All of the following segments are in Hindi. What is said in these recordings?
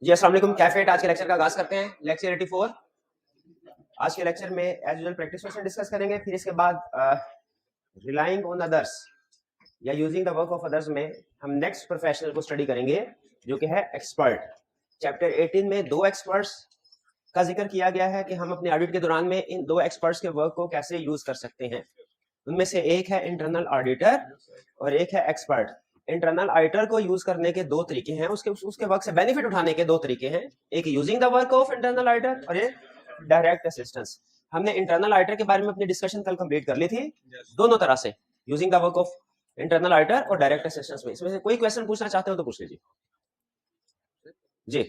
जी अस्सलाम वालेकुम, कैफेट आज के लेक्चर का आगाज करते हैं। लेक्चर 84। आज के लेक्चर में as usual practice question discuss करेंगे, फिर इसके बाद रिलाइंग ऑन अदर्स या using the work of others में हम नेक्स्ट प्रोफेशनल को स्टडी करेंगे जो कि है एक्सपर्ट। चैप्टर 18 में दो एक्सपर्ट्स का जिक्र किया गया है कि हम अपने ऑडिट के दौरान में इन दो एक्सपर्ट्स के वर्क को कैसे यूज कर सकते हैं। उनमें से एक है इंटरनल ऑडिटर और एक है एक्सपर्ट। इंटरनल ऑडिटर को यूज करने के दो तरीके हैं, उसके वर्क से बेनिफिट उठाने के दो तरीके हैं, एक using the work of internal auditor और एक डायरेक्ट असिस्टेंस। हमने इंटरनल ऑडिटर के बारे में अपनी डिस्कशन कल कंप्लीट कर ली थी, दोनों तरह से using the work of internal auditor और डायरेक्ट असिस्टेंस में। इसमें से कोई क्वेश्चन पूछना चाहते हो तो पूछ लीजिए। जी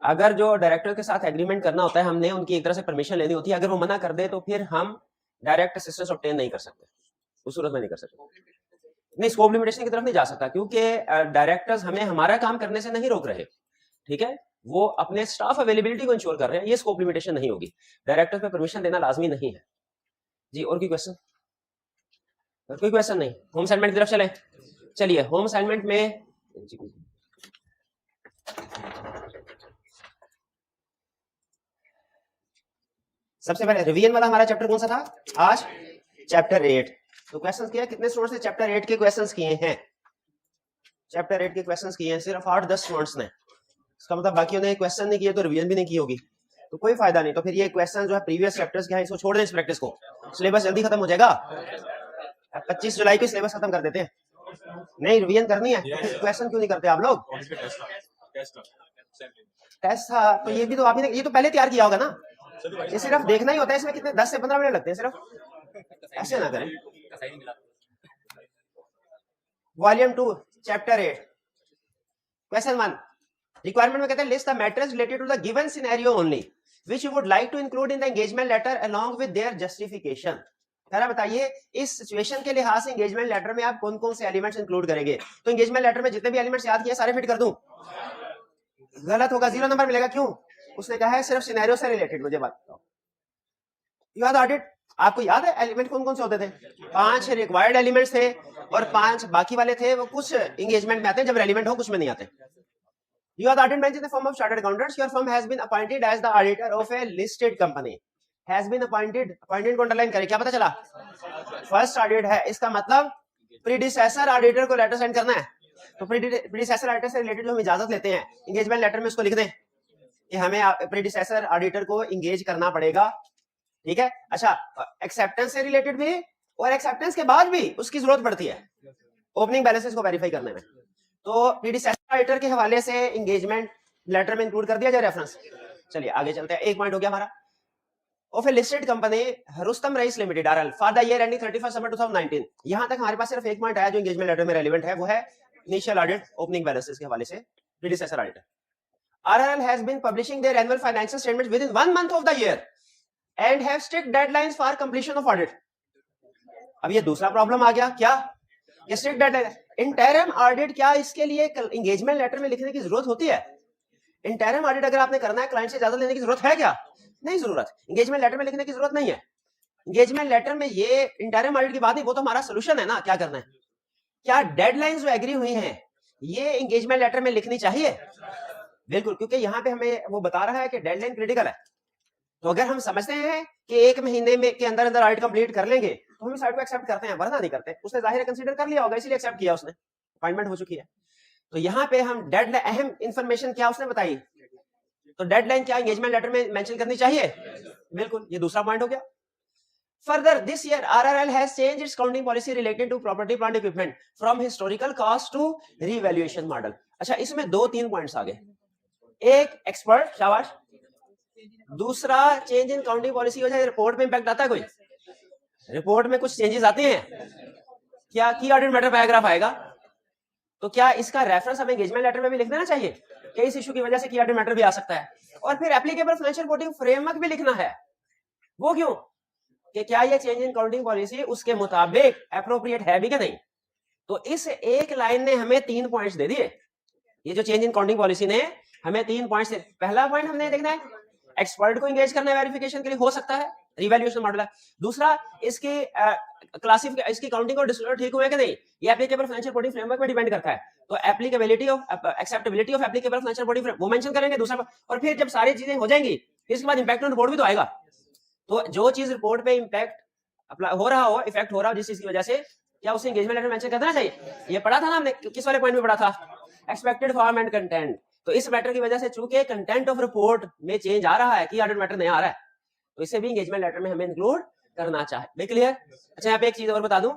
अगर जो डायरेक्टर के साथ एग्रीमेंट करना होता है, हमने उनकी एक तरह से परमिशन लेनी होती है। अगर वो मना कर दे तो फिर हम डायरेक्ट असिस्टेंस ऑब्टेन नहीं कर सकते, उस सूरत में नहीं कर सकते। नहीं, स्कोप लिमिटेशन की तरफ नहीं जा सकता क्योंकि डायरेक्टर्स हमें हमारा काम करने से नहीं रोक रहे, ठीक है, वो अपने स्टाफ अवेलेबिलिटी को इंश्योर कर रहे हैं। ये स्कोप लिमिटेशन नहीं होगी, डायरेक्टर पे परमिशन देना लाजमी नहीं है। जी और कोई क्वेश्चन? और कोई क्वेश्चन नहीं? होम असाइनमेंट की तरफ चलें। चलिए होम असाइनमेंट में सबसे पहले रिवीजन वाला हमारा चैप्टर कौन सा था आज? चैप्टर 8। तो क्वेश्चंस किया, कितने स्टूडेंट्स ने चैप्टर 8 के क्वेश्चंस किए हैं? चैप्टर 8 के क्वेश्चंस किए हैं सिर्फ 8-10 स्टूडेंट्स ने। इसका मतलब बाकियों ने क्वेश्चन नहीं किए तो रिवीजन भी नहीं की होगी, तो कोई फायदा नहीं। तो फिर ये क्वेश्चन जो है प्रीवियस चैप्टर्स के हैं, इसको छोड़ दें, इस प्रैक्टिस को। सिलेबस जल्दी खत्म हो जाएगा, 25 जुलाई को सिलेबस खत्म कर देते हैं। नहीं, रिवीजन करनी है तो फिर क्वेश्चन क्यों नहीं करते आप लोग? टेस्ट था तो ये भी तो आपने, ये तो पहले तैयार किया होगा ना, ये सिर्फ देखना ही होता है। इसमें कितने 10 से 15 मिनट लगते हैं सिर्फ, ऐसे ना करें। वॉल्यूम 2 चैप्टर 8 क्वेश्चन 1 रिक्वायरमेंट में कहते हैं list the matters related to the given scenario only which you would like to include in the engagement letter along with their justification. जरा बताइए इस सिचुएशन के लिहाज से एंगेजमेंट लेटर में आप कौन कौन से एलिमेंट्स इंक्लूड करेंगे? तो एंगेजमेंट लेटर में जितने भी एलिमेंट्स याद किए सारे फिट कर दूं? गलत होगा, 0 नंबर मिलेगा। क्यों? उसने कहा है सिर्फ सिनेरियो से रिलेटेड। मुझे बात बताओ, यू हैव ऑडिट, आपको याद है एलिमेंट कौन कौन से होते थे? 5 रिक्वायर्ड एलिमेंट्स थे और 5 बाकी वाले थे, वो कुछ एंगेजमेंट में आते हैं जब रेलेवेंट हो, कुछ में नहीं आते। You are the audit manager in the firm of chartered accountants. Your firm has been appointed as the auditor of a listed company. Has been appointed. Appointed को अंडरलाइन करें, क्या पता चला? फर्स्ट ऑडिट है, इसका मतलब प्रीडिसेसर ऑडिटर को लेटर सेंड करना है। तो प्रीडिसेसर ऑडिटर से रिलेटेड जो हम इजाजत लेते हैं एंगेजमेंट लेटर में, उसको लिख दें कि हमें प्रीडिसेसर ऑडिटर को एंगेज करना पड़ेगा, ठीक है। अच्छा, एक्सेप्टेंस से रिलेटेड भी और एक्सेप्टेंस के बाद भी उसकी जरूरत पड़ती है ओपनिंग बैलेंसेस को वेरीफाई करने में। तो प्रीडिसेसर ऑडिटर के हवाले से एंगेजमेंट लेटर में इंक्लूड कर दिया जाए रेफरेंस। चलिए आगे चलते हैं। एक पॉइंट हो गया हमारा। Of a listed company Rustam Rais limited RL for the year ending 31 December 2019। यहां तक हमारे पास सिर्फ एक पॉइंट आया जो एंगेजमेंट लेटर में रेलेवेंट है, वो है इनिशियल ऑडिट ओपनिंग बैलेंसेस के हवाले से predecessor auditor. RL has been publishing their annual financial statements within 1 month of the year end have strict deadlines for completion of audit. अब ये दूसरा प्रॉब्लम आ गया, क्या? ये स्ट्रिक्ट डेडलाइन। इंटरिम ऑडिट, क्या इसके लिए एंगेजमेंट लेटर में लिखने की जरूरत होती है? इंटरिम ऑडिट अगर आपने करना है, क्लाइंट से इजाजत लेने की जरूरत है क्या? नहीं जरूरत। एंगेजमेंट लेटर में लिखने की जरूरत नहीं है। एंगेजमेंट लेटर में ये इंटरिम ऑडिट की बात नहीं, वो तो हमारा सोल्यूशन है ना, क्या करना है। क्या डेडलाइंस जो एग्री हुई हैं ये एंगेजमेंट लेटर में लिखनी चाहिए? बिल्कुल, क्योंकि यहाँ पे हमें वो बता रहा है कि डेडलाइन क्रिटिकल है। तो अगर हम समझते हैं कि 1 महीने में के अंदर अंदर ऑडिट कंप्लीट कर लेंगे तो हम इस ऑडिट को एक्सेप्ट करते हैं, वरना नहीं करते। उसने जाहिर कंसीडर कर लिया होगा इसलिए एक्सेप्ट किया उसने, अपॉइंटमेंट हो चुकी है। तो यहाँ पे हम डेडलाइन, अहम इंफॉर्मेशन क्या उसने बताई, तो डेडलाइन क्या एंगेजमेंट लेटर में मेंशन करनी चाहिए? बिल्कुल, ये दूसरा पॉइंट हो गया। Further this year RRL has changed its counting policy related to property plant equipment from historical cost to revaluation model. अच्छा, इसमें 2-3 पॉइंट्स आ गए। एक एक्सपर्ट, शाबाश। दूसरा चेंज इन काउंटिंग पॉलिसी की वजह से रिपोर्ट में इंपैक्ट आता है? कोई रिपोर्ट में कुछ चेंजेस आते हैं क्या? की ऑडिट मैटर पैराग्राफ आएगा, तो क्या इसका रेफरेंस हमें एंगेजमेंट लेटर में भी लिख देना चाहिए कि इस इशू की वजह से की ऑडिट मैटर भी आ सकता है? और फिर एप्लीकेबल फाइनेंशियल रिपोर्टिंग फ्रेमवर्क भी लिखना है। वो क्यों? कि क्या ये चेंज इन काउंटिंग पॉलिसी उसके मुताबिक एप्रोप्रिएट है भी कि नहीं। तो इस एक लाइन ने हमें 3 पॉइंट्स दे दिए। ये जो चेंज इन काउंटिंग पॉलिसी ने हमें 3 पॉइंट्स दे। पहला पॉइंट हमने देखना है एक्सपर्ट को एंगेज करना वेरिफिकेशन के लिए, हो सकता है रिवैल्यूएशन मॉडल है। दूसरा, इसकी क्लासिफिकेशन, इसकी काउंटिंग और डिस्क्लोजर ठीक हुए कि नहीं, ये एप्लीकेबल फाइनेंशियल रिपोर्टिंग फ्रेमवर्क पे डिपेंड करता है। तो applicability of acceptability of applicable financial reporting framework वो मेंशन करेंगे दूसरा, और फिर जब सारी चीजें हो जाएंगी इसके बाद इंपैक्ट ऑन रिपोर्ट भी तो आएगा। तो जो चीज रिपोर्ट पे इंपैक्ट हो रहा हो, इफेक्ट हो रहा हो जिस चीज की वजह से, क्या उसे एंगेजमेंट लेटर मेंशन करना चाहिए। ये पढ़ा था ना हमने, किस वाले पॉइंट में पढ़ा था, एक्सपेक्टेड फॉर्म एंड कंटेंट। तो इस मैटर की वजह से चूंकि कंटेंट ऑफ रिपोर्ट में चेंज आ रहा है कि ऑडिट मैटर नया आ रहा है, तो इसे भी एंगेजमेंट लेटर में हमें इंक्लूड करना चाहिए। क्लियर? अच्छा, यहाँ पे एक चीज और बता दूं,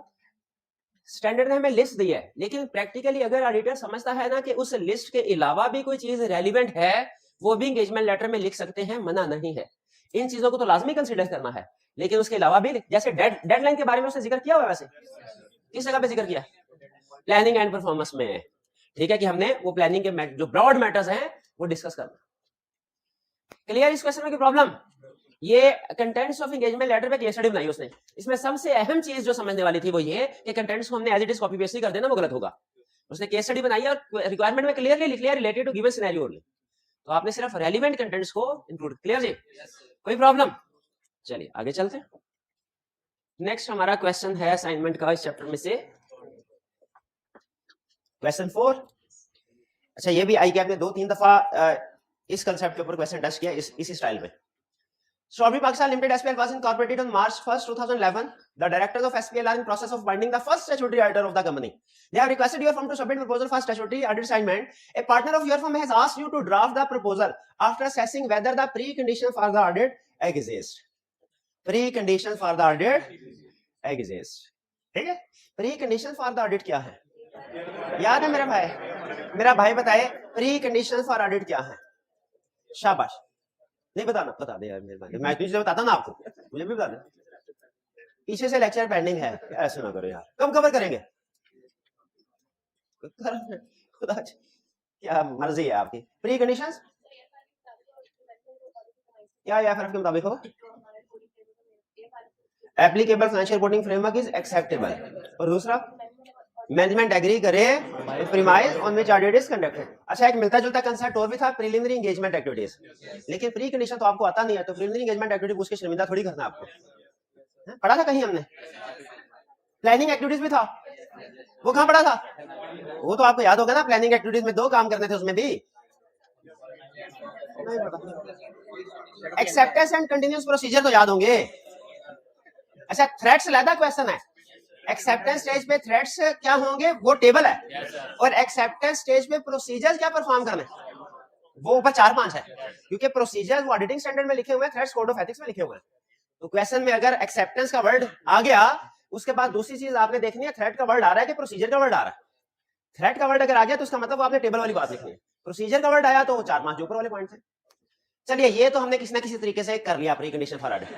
स्टैंडर्ड ने हमें लिस्ट दी है, लेकिन प्रैक्टिकली अगर ऑडिटर समझता है ना कि उस लिस्ट के अलावा भी कोई चीज रेलिवेंट है, वो भी एंगेजमेंट लेटर में लिख सकते हैं, मना नहीं है। इन चीजों को तो लाजमी कंसीडर करना है, लेकिन उसके अलावा भी, जैसे डेडलाइन के बारे में उसने जिक्र किया हुआ है, वैसे किस जगह पे जिक्र किया, प्लानिंग एंड परफॉर्मेंस में। ठीक है कि हमने वो प्लानिंग के जो ब्रॉड मैटर्स हैं वो डिस्कस करना। क्लियर इस क्वेश्चन में की प्रॉब्लम? ये कंटेंट्स ऑफ एंगेजमेंट लेटर पे केस स्टडी बनाई उसने। इसमें सबसे अहम चीज जो समझने वाली थी वो ये कि कंटेंट्स को हमने as it is copy paste नहीं कर देना, वो गलत होगा। उसने केस स्टडी बनाई और रिक्वायरमेंट में क्लियरली लिख लिया related to given scenario only. तो आपने सिर्फ रेलिवेंट कंटेंट्स को इंक्लूड। क्लियर जी? कोई प्रॉब्लम? चलिए आगे चलते हैं। नेक्स्ट हमारा क्वेश्चन है असाइनमेंट का इस चैप्टर में से क्वेश्चन 4। अच्छा, ये भी आई कि आपने 2-3 दफा इस कंसेप्ट के ऊपर क्वेश्चन टच किया इसी स्टाइल में। Strawberry Pakistan Limited SPL was incorporated on March 1st, 2011. The directors of SPL are in process of appointing the first statutory auditor of the company. They have requested your firm to submit proposal for statutory audit assignment. A partner of your firm has asked you to draft the proposal after assessing whether the precondition for the audit exist. Precondition for the audit exist. ठीक है? Precondition for the audit क्या है? याद है मेरा भाई? मेरा भाई बताए precondition for audit क्या है? शाबाश। नहीं बताना, बता दे यार मेहरबानी, मैं तुझे बताता ना आपको, मुझे भी बता दे। पीछे से लेक्चर पेंडिंग है, ऐसे ना करो यार, कब कवर करेंगे? क्या मर्जी है आपकी। प्री कंडीशंस क्या या फिर के मुताबिक हो? Applicable financial reporting framework is acceptable, और दूसरा मैनेजमेंट एग्री करे premise on which audit is conducted. अच्छा, एक मिलता जुलता कंसेप्ट और भी था, प्रीलिमिनरी एंगेजमेंट एक्टिविटीज, लेकिन प्री कंडीशन तो आपको आता नहीं है, तो प्रीलिमिनरी एंगेजमेंट एक्टिविटी पूछ के शर्मिंदा थोड़ी करना आपको। पढ़ा था कहीं हमने? प्लानिंग एक्टिविटीज भी था, वो कहां पढ़ा था? वो तो आपको याद होगा ना, प्लानिंग एक्टिविटीज में 2 काम करने थे उसमें भी। एक्सेप्टेंस एंड कंटिन्यूअस प्रोसीजर तो याद होंगे। अच्छा, थ्रेट्स अलग क्वेश्चन है। एक्सेप्टेंस स्टेज पे थ्रेट्स क्या होंगे वो टेबल है, और एक्सेप्टेंस स्टेज पे प्रोसीजर्स क्या परफॉर्म करना है वो ऊपर 4-5 है, क्योंकि प्रोसीजर्स वो ऑडिटिंग स्टैंडर्ड में लिखे हुए हैं, थ्रेट्स कोड ऑफ एथिक्स में लिखे हुए हैं। तो क्वेश्चन में अगर एक्सेप्टेंस का वर्ड आ गया, उसके बाद दूसरी चीज आपने देखनी है, थ्रेट का वर्ड आ रहा है कि प्रोसीजर का वर्ड आ रहा है। थ्रेट का वर्ड अगर आ गया तो उसका मतलब आपने टेबल वाली बात लिखनी है, प्रोसीजर का वर्ड आया तो 4-5 जो ऊपर वाले पॉइंट है। चलिए, ये तो हमने किसी ना किसी तरीके से कर लिया pre condition for audit.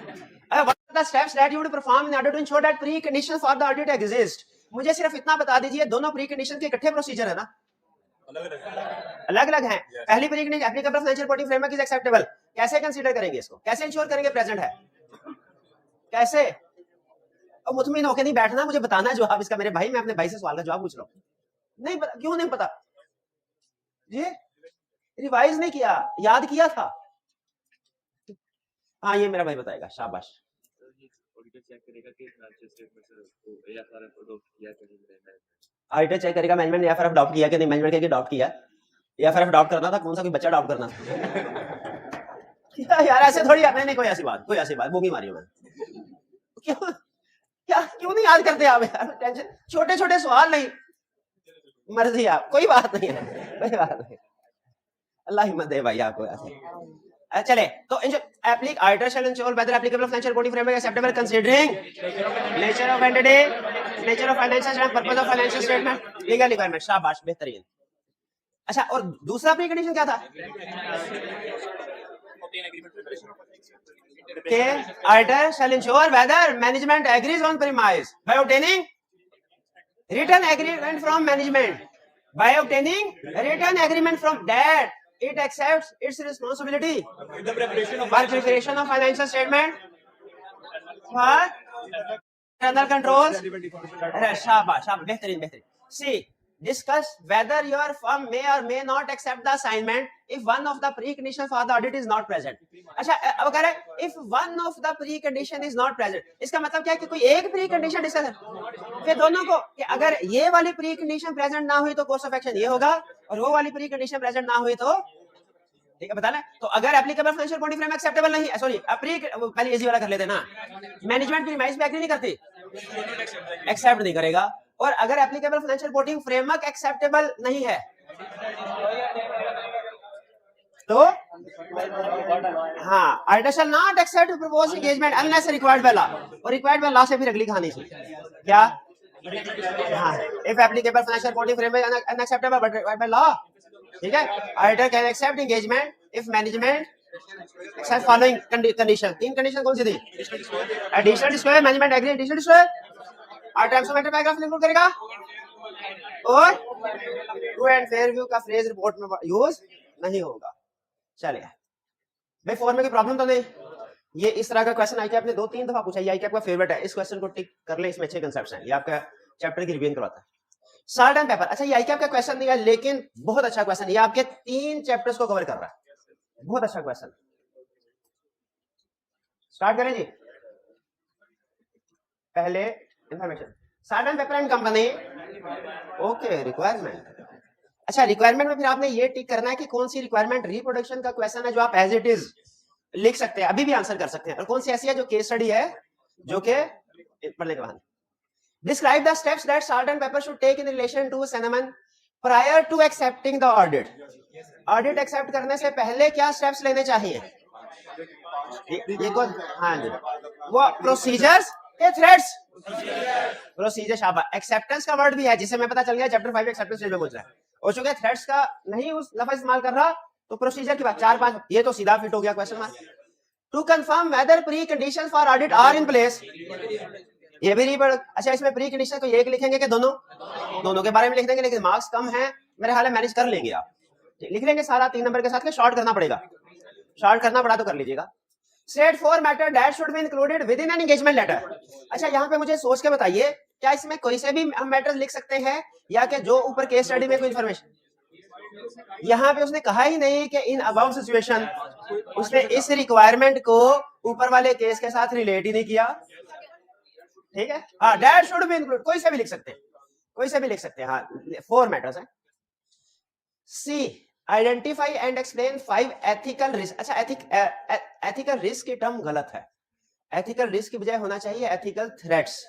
What are the steps that you would perform in order to ensure that preconditions for the audit exist? मुझे सिर्फ इतना बता दीजिए, दोनों प्रीकंडीशन के इकट्ठे प्रोसीजर है ना? अलग अलग हैं। पहली precondition applicable financial reporting framework is acceptable, कैसे कंसीडर करेंगे इसको, कैसे इंश्योर करेंगे प्रेजेंट है, कैसे? अब मुतमिन होकर नहीं बैठना, मुझे बताना है जवाब इसका। मेरे भाई, मैं अपने भाई से सवाल का जवाब पूछ रहा हूँ। नहीं क्यों नहीं पता? ये रिवाइज नहीं किया, याद किया था। हाँ, ये मेरा भाई बताएगा, शाबाश। ऑडिटर चेक करेगा मैनेजमेंट या फिर अडॉप्ट किया कि नहीं, मैनेजमेंट के अडॉप्ट किया या फिर अडॉप्ट करना था, कौन सा कोई बच्चा अडॉप्ट करना था। यार ऐसे थोड़ी नहीं, कोई ऐसी बात बोगी मारी मैं। क्यों नहीं याद करते आप यार? टेंशन, छोटे छोटे सवाल नहीं, मर्जी आप, कोई बात नहीं है, कोई बात नहीं, अल्लाह हिम्मत दे भाई आपको ऐसे। चले तो auditor shall ensure whether applicable financial reporting framework acceptable considering nature of entity, nature of financial statement, purpose of financial statement, legal requirement. शाबाश, बेहतरीन। अच्छा, और दूसरा प्री कंडीशन क्या था? के auditor shall ensure whether management agrees on premise by obtaining written agreement from management, by obtaining written agreement from that it accepts its responsibility in the preparation of financial statement for internal controls. शाबाश, बेहतरीन। सी discuss whether your firm may or may not accept the assignment if one of the preconditions for the audit is not present. अच्छा, अब कह रहे हैं if one of the precondition is not present, इसका मतलब क्या है कि कोई एक precondition डिस्कस है फिर दोनों को कि अगर ये वाली precondition present ना हुई तो course of action ये होगा और वो वाली precondition present ना हुई तो ठीक है बताना। तो अगर applicable financial reporting frame acceptable नहीं है, सॉरी पहले इजी वाला कर लेते ना, मैनेजमेंट प्रीमाइस पे एग्री नहीं करती, एक्सेप्ट नहीं करेगा। और अगर applicable financial reporting framework acceptable नहीं है तो हाँ, auditor shall not accept proposed engagement unless required by law. और रिक्वायर्ड बाय लॉ से फिर अगली कहानी से क्या, हाँ, if applicable financial reporting framework unacceptable but required by law, ठीक है। Auditor can accept engagement if management accept following condition. तीन कंडीशन कौन सी थी? Additional disclosure, management agree additional disclosure और terms of matter paragraph include करेगा और ट्रू एंड फेयर व्यू का फ्रेज रिपोर्ट में यूज नहीं होगा। चलिए भाई, फॉर में कोई प्रॉब्लम तो नहीं? ये इस तरह का क्वेश्चन आई आपने 2-3 दफा पूछा, ये आई आपका फेवरेट है, इस क्वेश्चन को टिक कर ले, इसमें अच्छे कांसेप्ट्स हैं, ये आपका चैप्टर की रिवीजन करवाता है। सॉल्ट एंड पेपर, अच्छा ये आई आपका क्वेश्चन नहीं है लेकिन बहुत अच्छा क्वेश्चन है, ये आपके 3 चैप्टर्स को कवर कर रहा है, बहुत अच्छा क्वेश्चन। स्टार्ट करें जी। पहले information, salt and pepper and company, okay, requirement. अच्छा, रिक्वायरमेंट में फिर आपने ये टिक करना है कि कौन सी रिक्वायरमेंट रिप्रोडक्शन का क्वेश्चन है जो आप एज इट इज लिख सकते हैं, अभी भी आंसर कर सकते हैं, और कौन सी ऐसी है जो केस स्टडी है जो कि पढ़ने के बाद। Describe the steps that Salt and Pepper should take in relation to cinnamon prior to accepting the audit. Audit accept करने से पहले क्या steps लेने चाहिए? ये कौन? हाँ जी, वो प्रोसीजर्स या थ्रेड्स? प्रोसीजर, शाबाश। एक्सेप्टेंस का वर्ड भी है जिसे मैं पता चल गया चैप्टर 5 एक्सेप्टेंस स्टेज में पूछ रहा है, और चूंकि थ्रेड्स का नहीं उस लफ्ज इस्तेमाल कर रहा तो प्रोसीजर की बात 4-5, ये तो सीधा फिट हो गया question mark. To confirm whether preconditions for audit are in place, ये भी नहीं पढ़। अच्छा, इसमें प्री कंडीशन को एक लिखेंगे कि दोनों के बारे में लिख देंगे, लेकिन मार्क्स कम है मेरे ख्याल है, मैनेज कर लेंगे आप, लिख लेंगे सारा 3 नंबर के साथ, शॉर्ट करना पड़ेगा, शॉर्ट करना पड़ा तो कर लीजिएगा। Set 4 matter that should be included within an engagement letter. अच्छा, यहाँ पे मुझे सोच के बताइए, क्या इसमें कोई से भी हम मैटर्स लिख सकते हैं या कि जो ऊपर केस स्टडी में कोई इंफॉर्मेशन? यहाँ पे उसने कहा ही नहीं कि इन अबाउट सिचुएशन, उसने इस रिक्वायरमेंट को ऊपर वाले केस के साथ रिलेट ही नहीं किया, ठीक है। हाँ, दैट शुड बी इंक्लूड, कोई से भी लिख सकते हैं, कोई से भी लिख सकते हैं। हाँ, 4 मैटर्स हैं। C, identify and explain 5 ethical risk. अच्छा, एथिकल रिस्क की टर्म गलत है, एथिकल रिस्क की बजाय होना चाहिए एथिकल थ्रेट्स।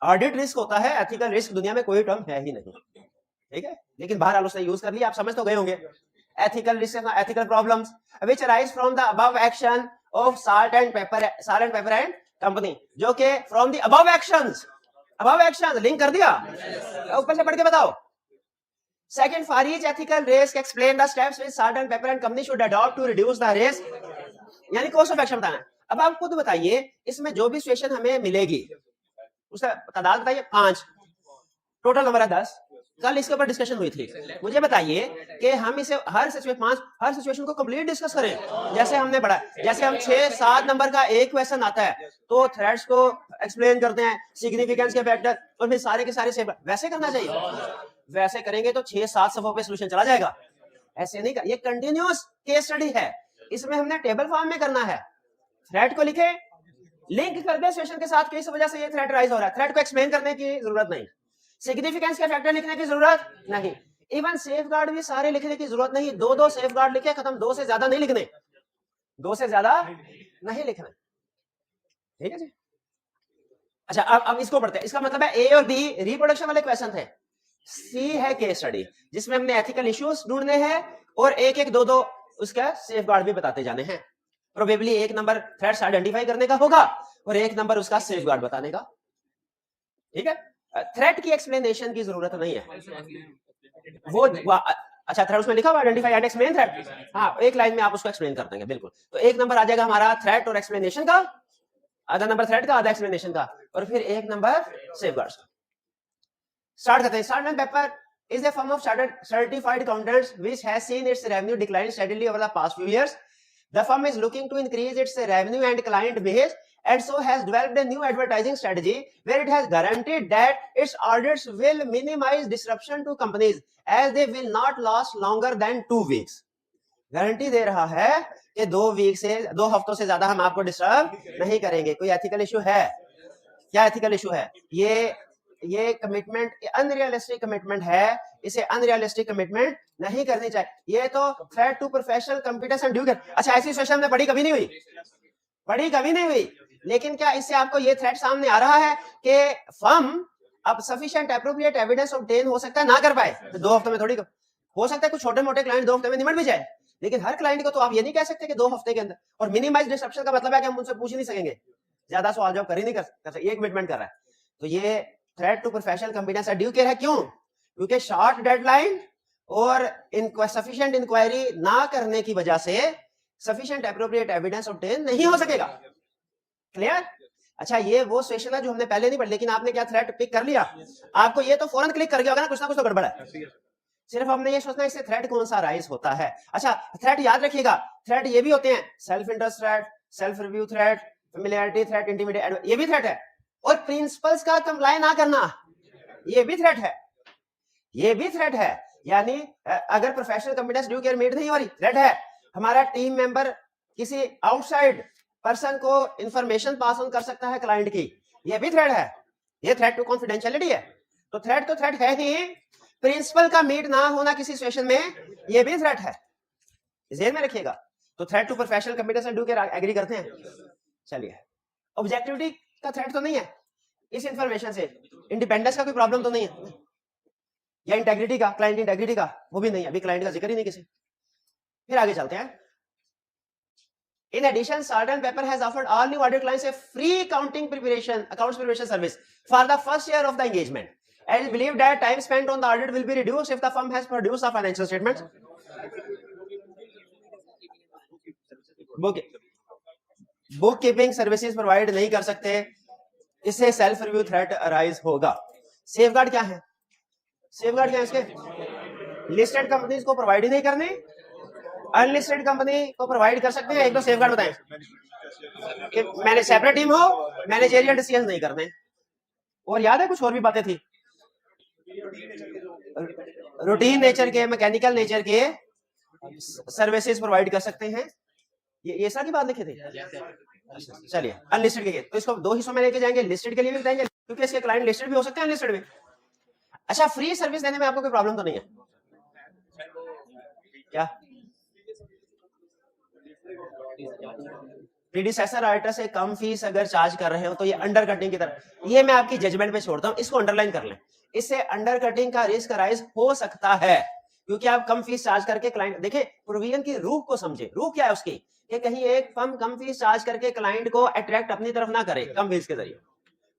ऑडिट रिस्क होता है, एथिकल रिस्क दुनिया में कोई टर्म है ही नहीं, ठीक है, लेकिन बहरहाल उसने यूज कर लिया, आप समझ तो गए होंगे। Ethical risk, ethical problems which arise from the above action of salt and pepper and company, जो कि from the above actions, link कर दिया, ऊपर से पढ़ के बताओ। Second, for each ethical risk explain the steps which salt and pepper and company should adopt to reduce the risk, यानी कोर्स ऑफ एक्शन बताना। अब आप खुद बताइए, इसमें जो भी सिचुएशन हमें मिलेगी उसका तादाद बताइए, 5, टोटल नंबर है 10। कल इसके ऊपर डिस्कशन हुई थी, मुझे बताइए कि हम इसे हर सिचुएशन को कंप्लीट डिस्कस करें, जैसे हमने पढ़ा, जैसे हम 6-7 नंबर का एक क्वेश्चन आता है तो थ्रेड्स को एक्सप्लेन करते हैं, सिग्निफिकेंस के फैक्टर, और फिर सारे के सारे सेम, वैसे करना चाहिए। वैसे करेंगे तो 6-7 सफों पे सोल्यूशन चला जाएगा, ऐसे नहीं कर, ये कंटिन्यूअस केस स्टडी है, इसमें हमने टेबल फॉर्म में करना है। थ्रेड को लिखे, लिंक कर दे सिचुएशन के साथ, किस वजह से ये थ्रेड राइज हो रहा है, थ्रेड को एक्सप्लेन करने की जरूरत नहीं, सिग्निफिकेंस के फैक्टर लिखने की जरूरत नहीं, इवन सेफगार्ड भी सारे लिखने की जरूरत नहीं, 2-2 सेफगार्ड लिखे, खत्म, 2 से ज्यादा नहीं लिखने, 2 से ज्यादा नहीं लिखना, ठीक है जी। अच्छा, अब इसको पढ़ते हैं, इसका मतलब है ए और बी रिप्रोडक्शन वाले क्वेश्चन थे, सी है केस स्टडी जिसमें हमने एथिकल इश्यूज ढूंढने हैं और 1-1, 2-2 उसका सेफगार्ड भी बताते जाने हैं। प्रोबेबली 1 नंबर थ्रेड्स आइडेंटिफाई करने का होगा और 1 नंबर उसका सेफगार्ड बताने का, ठीक है। थ्रेट की एक्सप्लेनेशन की जरूरत नहीं है, वो अच्छा, थ्रेट उसमें लिखा हुआ आइडेंटिफाई एंड एक्सप्लेन थ्रेट, हाँ, एक लाइन में आप उसको एक्सप्लेन कर देंगे, बिल्कुल। तो 1 नंबर आ जाएगा हमारा थ्रेट और एक्सप्लेनेशन का, आधा नंबर थ्रेट का, आधा एक्सप्लेनेशन का, और फिर 1 नंबर सेफगार्ड्स का। स्टार्ट करते हैं। Salt and paper is a firm of certified accountants which has seen its revenue decline steadily over the past few years. The firm is looking to increase its revenue and client base, and so has developed a new advertising strategy where it has guaranteed that its audits will minimize disruption to companies as they will not last longer than 2 weeks. Guarantee दे रहा है कि 2 वीक से 2 हफ्तों से ज्यादा हम आपको डिस्टर्ब नहीं करेंगे. कोई एथिकल इशू है? क्या एथिकल इशू है? ये कमिटमेंट अनरियलिस्टिक कमिटमेंट है. इसे अनरियलिस्टिक कमिटमेंट नहीं करनी चाहिए. ये तो threat to professional competence and due care. अच्छा, ऐसी सिचुएशन में पढ़ी कभी नहीं हुई. लेकिन क्या इससे आपको ये थ्रेट सामने आ रहा है कि फर्म अब सफिशिएंट एप्रोप्रिएट एविडेंस ऑब्टेन हो सकता है ना कर पाए? तो 2 हफ्तों में थोड़ी हो सकता है. कुछ छोटे मोटे क्लाइंट 2 हफ्ते में निमट भी जाए, लेकिन हर क्लाइंट को तो आप ये नहीं कह सकते कि 2 हफ्ते के अंदर. और मिनिमाइज डिसरप्शन का मतलब है कि हम उनसे पूछ ही नहीं सकेंगे, ज्यादा सवाल जवाब कर ही नहीं कर सकते. ये कमिटमेंट कर रहा है. तो ये threat to professional competence and due care है. क्यों? क्योंकि शॉर्ट डेडलाइन और सफिशिएंट इंक्वायरी ना करने की वजह से सफिशिएंट एप्रोप्रिएट एविडेंस ऑब्टेन नहीं हो सकेगा. क्लियर? अच्छा, ये वो सिचुएशन है जो हमने पहले नहीं पढ़ी, लेकिन आपने क्या थ्रेट पिक कर लिया? आपको ये तो फौरन क्लिक कर गया होगा ना कुछ तो गड़बड़ है. सिर्फ हमने ये सोचना है इससे थ्रेट कौन सा राइज होता है. अच्छा, थ्रेट याद रखिएगा, थ्रेट ये भी होते हैं self interest threat, self review threat, familiarity threat, intimidate, ये भी थ्रेट है. और प्रिंसिपल्स का कंप्लाई ना करना, ये भी थ्रेट है. यानी अगर professional competence due care meet नहीं हो रही, थ्रेट है. हमारा टीम मेंबर किसी आउटसाइड पर्सन को इंफॉर्मेशन पास ऑन कर सकता है क्लाइंट की, ये भी थ्रेट है. ये थ्रेट टू कॉन्फिडेंशियलिटी है. तो थ्रेट है ही. प्रिंसिपल का मीट ना होना किसी सिचुएशन में, ये भी थ्रेट है. ध्यान में रखिएगा. तो threat to professional competence and due care agree करते हैं? चलिए, ऑब्जेक्टिविटी का थ्रेट तो नहीं है इस इंफॉर्मेशन से. इंडिपेंडेंस का कोई प्रॉब्लम तो नहीं है, या इंटेग्रिटी का, क्लाइंट इंटेग्रिटी का, वो भी नहीं है. अभी क्लाइंट का जिक्र ही नहीं किसी. फिर आगे चलते हैं. In addition, Salt & Pepper has offered all new audit clients a free accounts preparation service for the first year of the engagement. And it's believed that time spent on the audit will be reduced if the firm has produced the financial statements. Bookkeeping services provide नहीं कर सकते, इससे सेल्फ रिव्यू थ्रेट अराइज होगा. सेफगार्ड क्या है? इसके लिस्टेड कंपनीज को प्रोवाइड ही नहीं करने, अनलिस्टेड कंपनी को प्रोवाइड कर सकते हैं. एक तो सेफगार्ड बताएं कि मैंने सेपरेट टीम हो, मैनेजरियल डिसीजन नहीं करने. और याद है कुछ और भी बातें थी, रूटीन नेचर के, मैकेनिकल नेचर के सर्विसेज प्रोवाइड कर सकते हैं. ये सारी बात लिखी थी. चलिए, अनलिस्टेड के तो इसको 2 हिस्सों में लेके जाएंगे. लिस्टेड के लिए भी बताएंगे क्योंकि इसके क्लाइंट लिस्टेड भी हो सकते हैं, अनलिस्टेड भी. अच्छा, फ्री सर्विस देने में आपको कोई प्रॉब्लम तो नहीं है क्या? प्रीडिसेसर ऑडिटर से कम फीस अगर चार्ज कर रहे हो तो ये अंडर कटिंग की तरह. ये मैं आपकी जजमेंट पे छोड़ता हूं, इसको अंडरलाइन कर लें. इससे अंडर कटिंग का रिस्क राइज हो सकता है क्योंकि आप कम फीस चार्ज करके क्लाइंट, देखें प्रोविजन की रूह को समझे. रूह क्या है उसकी? कि कहीं एक फर्म कम फीस चार्ज करके क्लाइंट को अट्रैक्ट अपनी तरफ ना करे कम फीस के जरिए,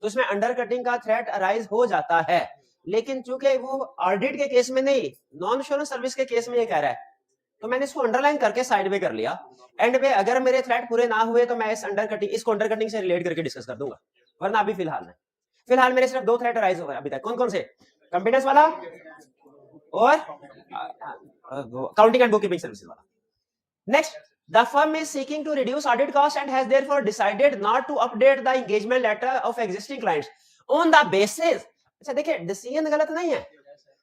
तो इसमें अंडर कटिंग का थ्रेट अराइज हो जाता है. लेकिन चूंकि वो ऑडिट के केस में नहीं, नॉन इंश्योरेंस सर्विस के केस में ये कह रहा है, तो मैंने इसको अंडरलाइन करके साइड पे कर लिया. एंड पे अगर मेरे थ्रेट पूरे ना हुए तो मैं इसको अंडर कटिंग से रिलेट करके डिस्कस कर दूंगा. वरना अभी फिलहाल मेरे सिर्फ 2 थ्रेट अराइज हो गए अभी तक. कौन से? कॉम्पिटेंस वाला और अकाउंटिंग एंड बुककीपिंग सर्विसेज वाला. Next, the firm is seeking to reduce audit cost and has therefore decided not to update the engagement letter of existing clients on the basis. अच्छा देखिए, डिसीजन गलत नहीं है.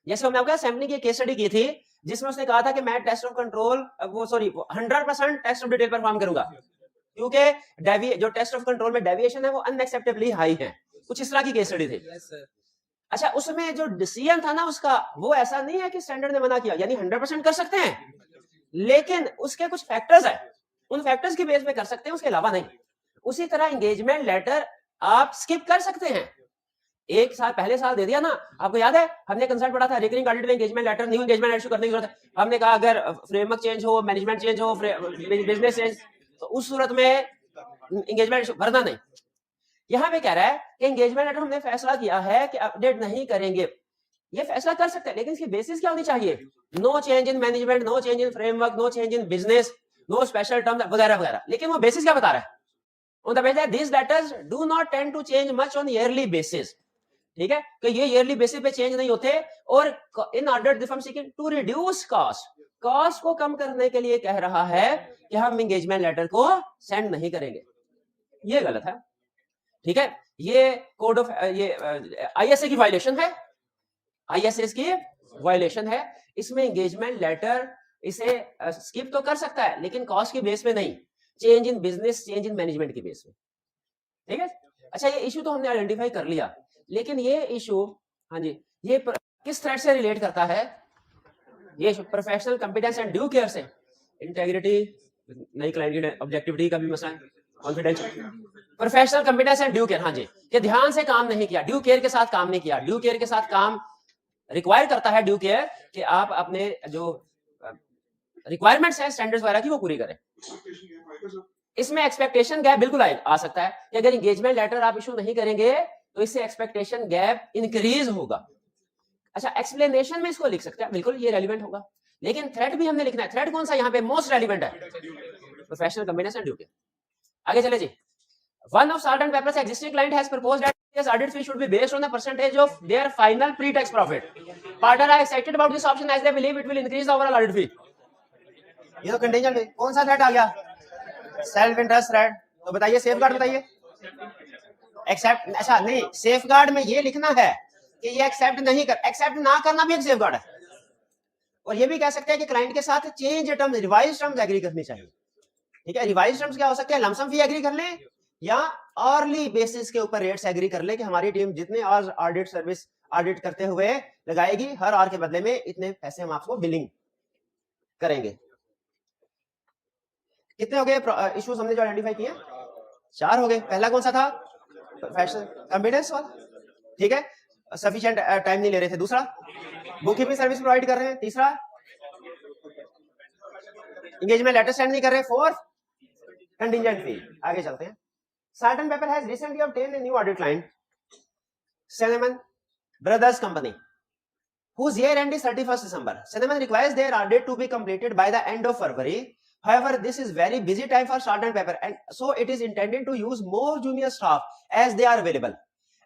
जैसे हमने आपका सैमनी की केस स्टडी की थी जिसमें उसने कहा था कि मैं test of control 100% test of detail perform करूंगा क्योंकि जो टेस्ट ऑफ कंट्रोल में डेविएशन है वो अनएक्सेप्टेबली हाई है. कुछ इस तरह की केस स्टडी थी. अच्छा, उसमें जो डिसीजन था ना उसका, वो ऐसा नहीं है कि स्टैंडर्ड ने मना किया, यानी 100% कर सकते हैं, लेकिन उसके कुछ फैक्टर्स है, उन फैक्टर्स की बेस पे कर सकते हैं, उसके अलावा नहीं. उसी तरह एंगेजमेंट लेटर आप स्किप कर सकते हैं. एक साल पहले साल दे दिया ना, आपको याद है हमने कंसल्ट पढ़ा था रिकरिंग ऑडिट में engagement letter, new engagement issue करने की जरूरत है. हमने कहा अगर फ्रेमवर्क चेंज हो, मैनेजमेंट चेंज हो, बिजनेस चेंज, तो उस सूरत में एंगेजमेंट इशू भरना नहीं. यहां पे कह रहा है कि एंगेजमेंट लेटर हमने फैसला किया है कि अपडेट नहीं करेंगे. ये फैसला कर सकते हैं, लेकिन इसकी बेसिस क्या होनी चाहिए? No change in management, no change in framework, no change in business, no special term वगैरह वगैरह. लेकिन वो बेसिस क्या बता रहा है? On the basis that these letters do not tend to change much on yearly basis. ठीक है, कि ये ईयरली बेसिस पे चेंज नहीं होते। और in order the firm seeking to reduce cost, cost को कम करने के लिए कह रहा है कि हम एंगेजमेंट लेटर को सेंड नहीं करेंगे। ये गलत है, ठीक है, ये कोड ऑफ ये आईएसए की वायलेशन है, आईएसए की वायलेशन है। इसमें एंगेजमेंट लेटर इसे स्किप तो कर सकता है लेकिन कॉस्ट के बेस पे नहीं, change in business, change in management के बेस पे, ठीक है। अच्छा, ये इशू तो हमने आइडेंटिफाई कर लिया, लेकिन ये इशू, हाँ जी, ये किस थ्रेड से रिलेट करता है? ये professional competence and due care से, इंटेग्रिटी, नई क्लाइंट की ऑब्जेक्टिविटी का भी मसला है, confidential, professional competence and due care, हाँ जी, कि ध्यान से काम नहीं किया, ड्यू केयर के साथ काम नहीं किया। ड्यू केयर के साथ काम रिक्वायर करता है ड्यू केयर कि आप अपने जो रिक्वायरमेंट्स है स्टैंडर्ड्स वगैरह की वो पूरी करें। इसमें एक्सपेक्टेशन गैप बिल्कुल आ सकता है कि अगर एंगेजमेंट लेटर आप इशू नहीं करेंगे तो इससे एक्सपेक्टेशन गैप इंक्रीज होगा। अच्छा, एक्सप्लेनेशन में इसको लिख सकते हैं, बिल्कुल ये रेलिवेंट होगा, लेकिन थ्रेड भी हमने लिखना है। थ्रेड कौन सा यहाँ पे मोस्ट रेलिवेंट है? Professional competence and due care. आगे चले जी। One of Salt and Pepper's existing client has proposed that his audit fee should be based on the percentage of their final pre-tax profit. Partner are excited about this option as they believe it will increase the overall audit fee. ये तो कंटीजेंट है, कौन सा थ्रेड आ गया? Self interest thread. तो बताइए सेफगार्ड बताइए। एक्सेप्ट, अच्छा नहीं, सेफगार्ड में ये लिखना है कि ये एक्सेप्ट नहीं कर, एक्सेप्ट ना करना भी एक सेफगार्ड है। और ये भी कह सकते हैं कि क्लाइंट के साथ change terms, revise terms agree करनी चाहिए, ठीक है। रिवाइज टर्म्स क्या हो सकते हैं? लमसम फी एग्री कर लें या अर्ली बेसिस के ऊपर रेट्स एग्री कर ले कि हमारी टीम जितने आवर्स ऑडिट सर्विस ऑडिट करते हुए लगाएगी, हर आवर के बदले में इतने पैसे हम आपको बिलिंग करेंगे। कितने हो गए इश्यूज हमने जो आइडेंटिफाई किए? 4 हो गए। पहला कौन सा था? प्रोफेशनल कंपिटेंस वाला, ठीक है, सफिशिएंट टाइम नहीं ले रहे थे। दूसरा, बुक कीपिंग सर्विस प्रोवाइड कर रहे हैं। तीसरा, एंगेजमेंट लेटर सेंड नहीं कर रहे। फोर्थ, कंटिजेंट फी। आगे चलते हैं। Salt and Pepper has recently obtained a new audit client, Cinnamon Brothers Company, whose year end is 31st December. Cinnamon requires their audit to be completed by the end of February. However, this is very busy time for Salt and Pepper, and so it is intended to use more junior staff as they are available.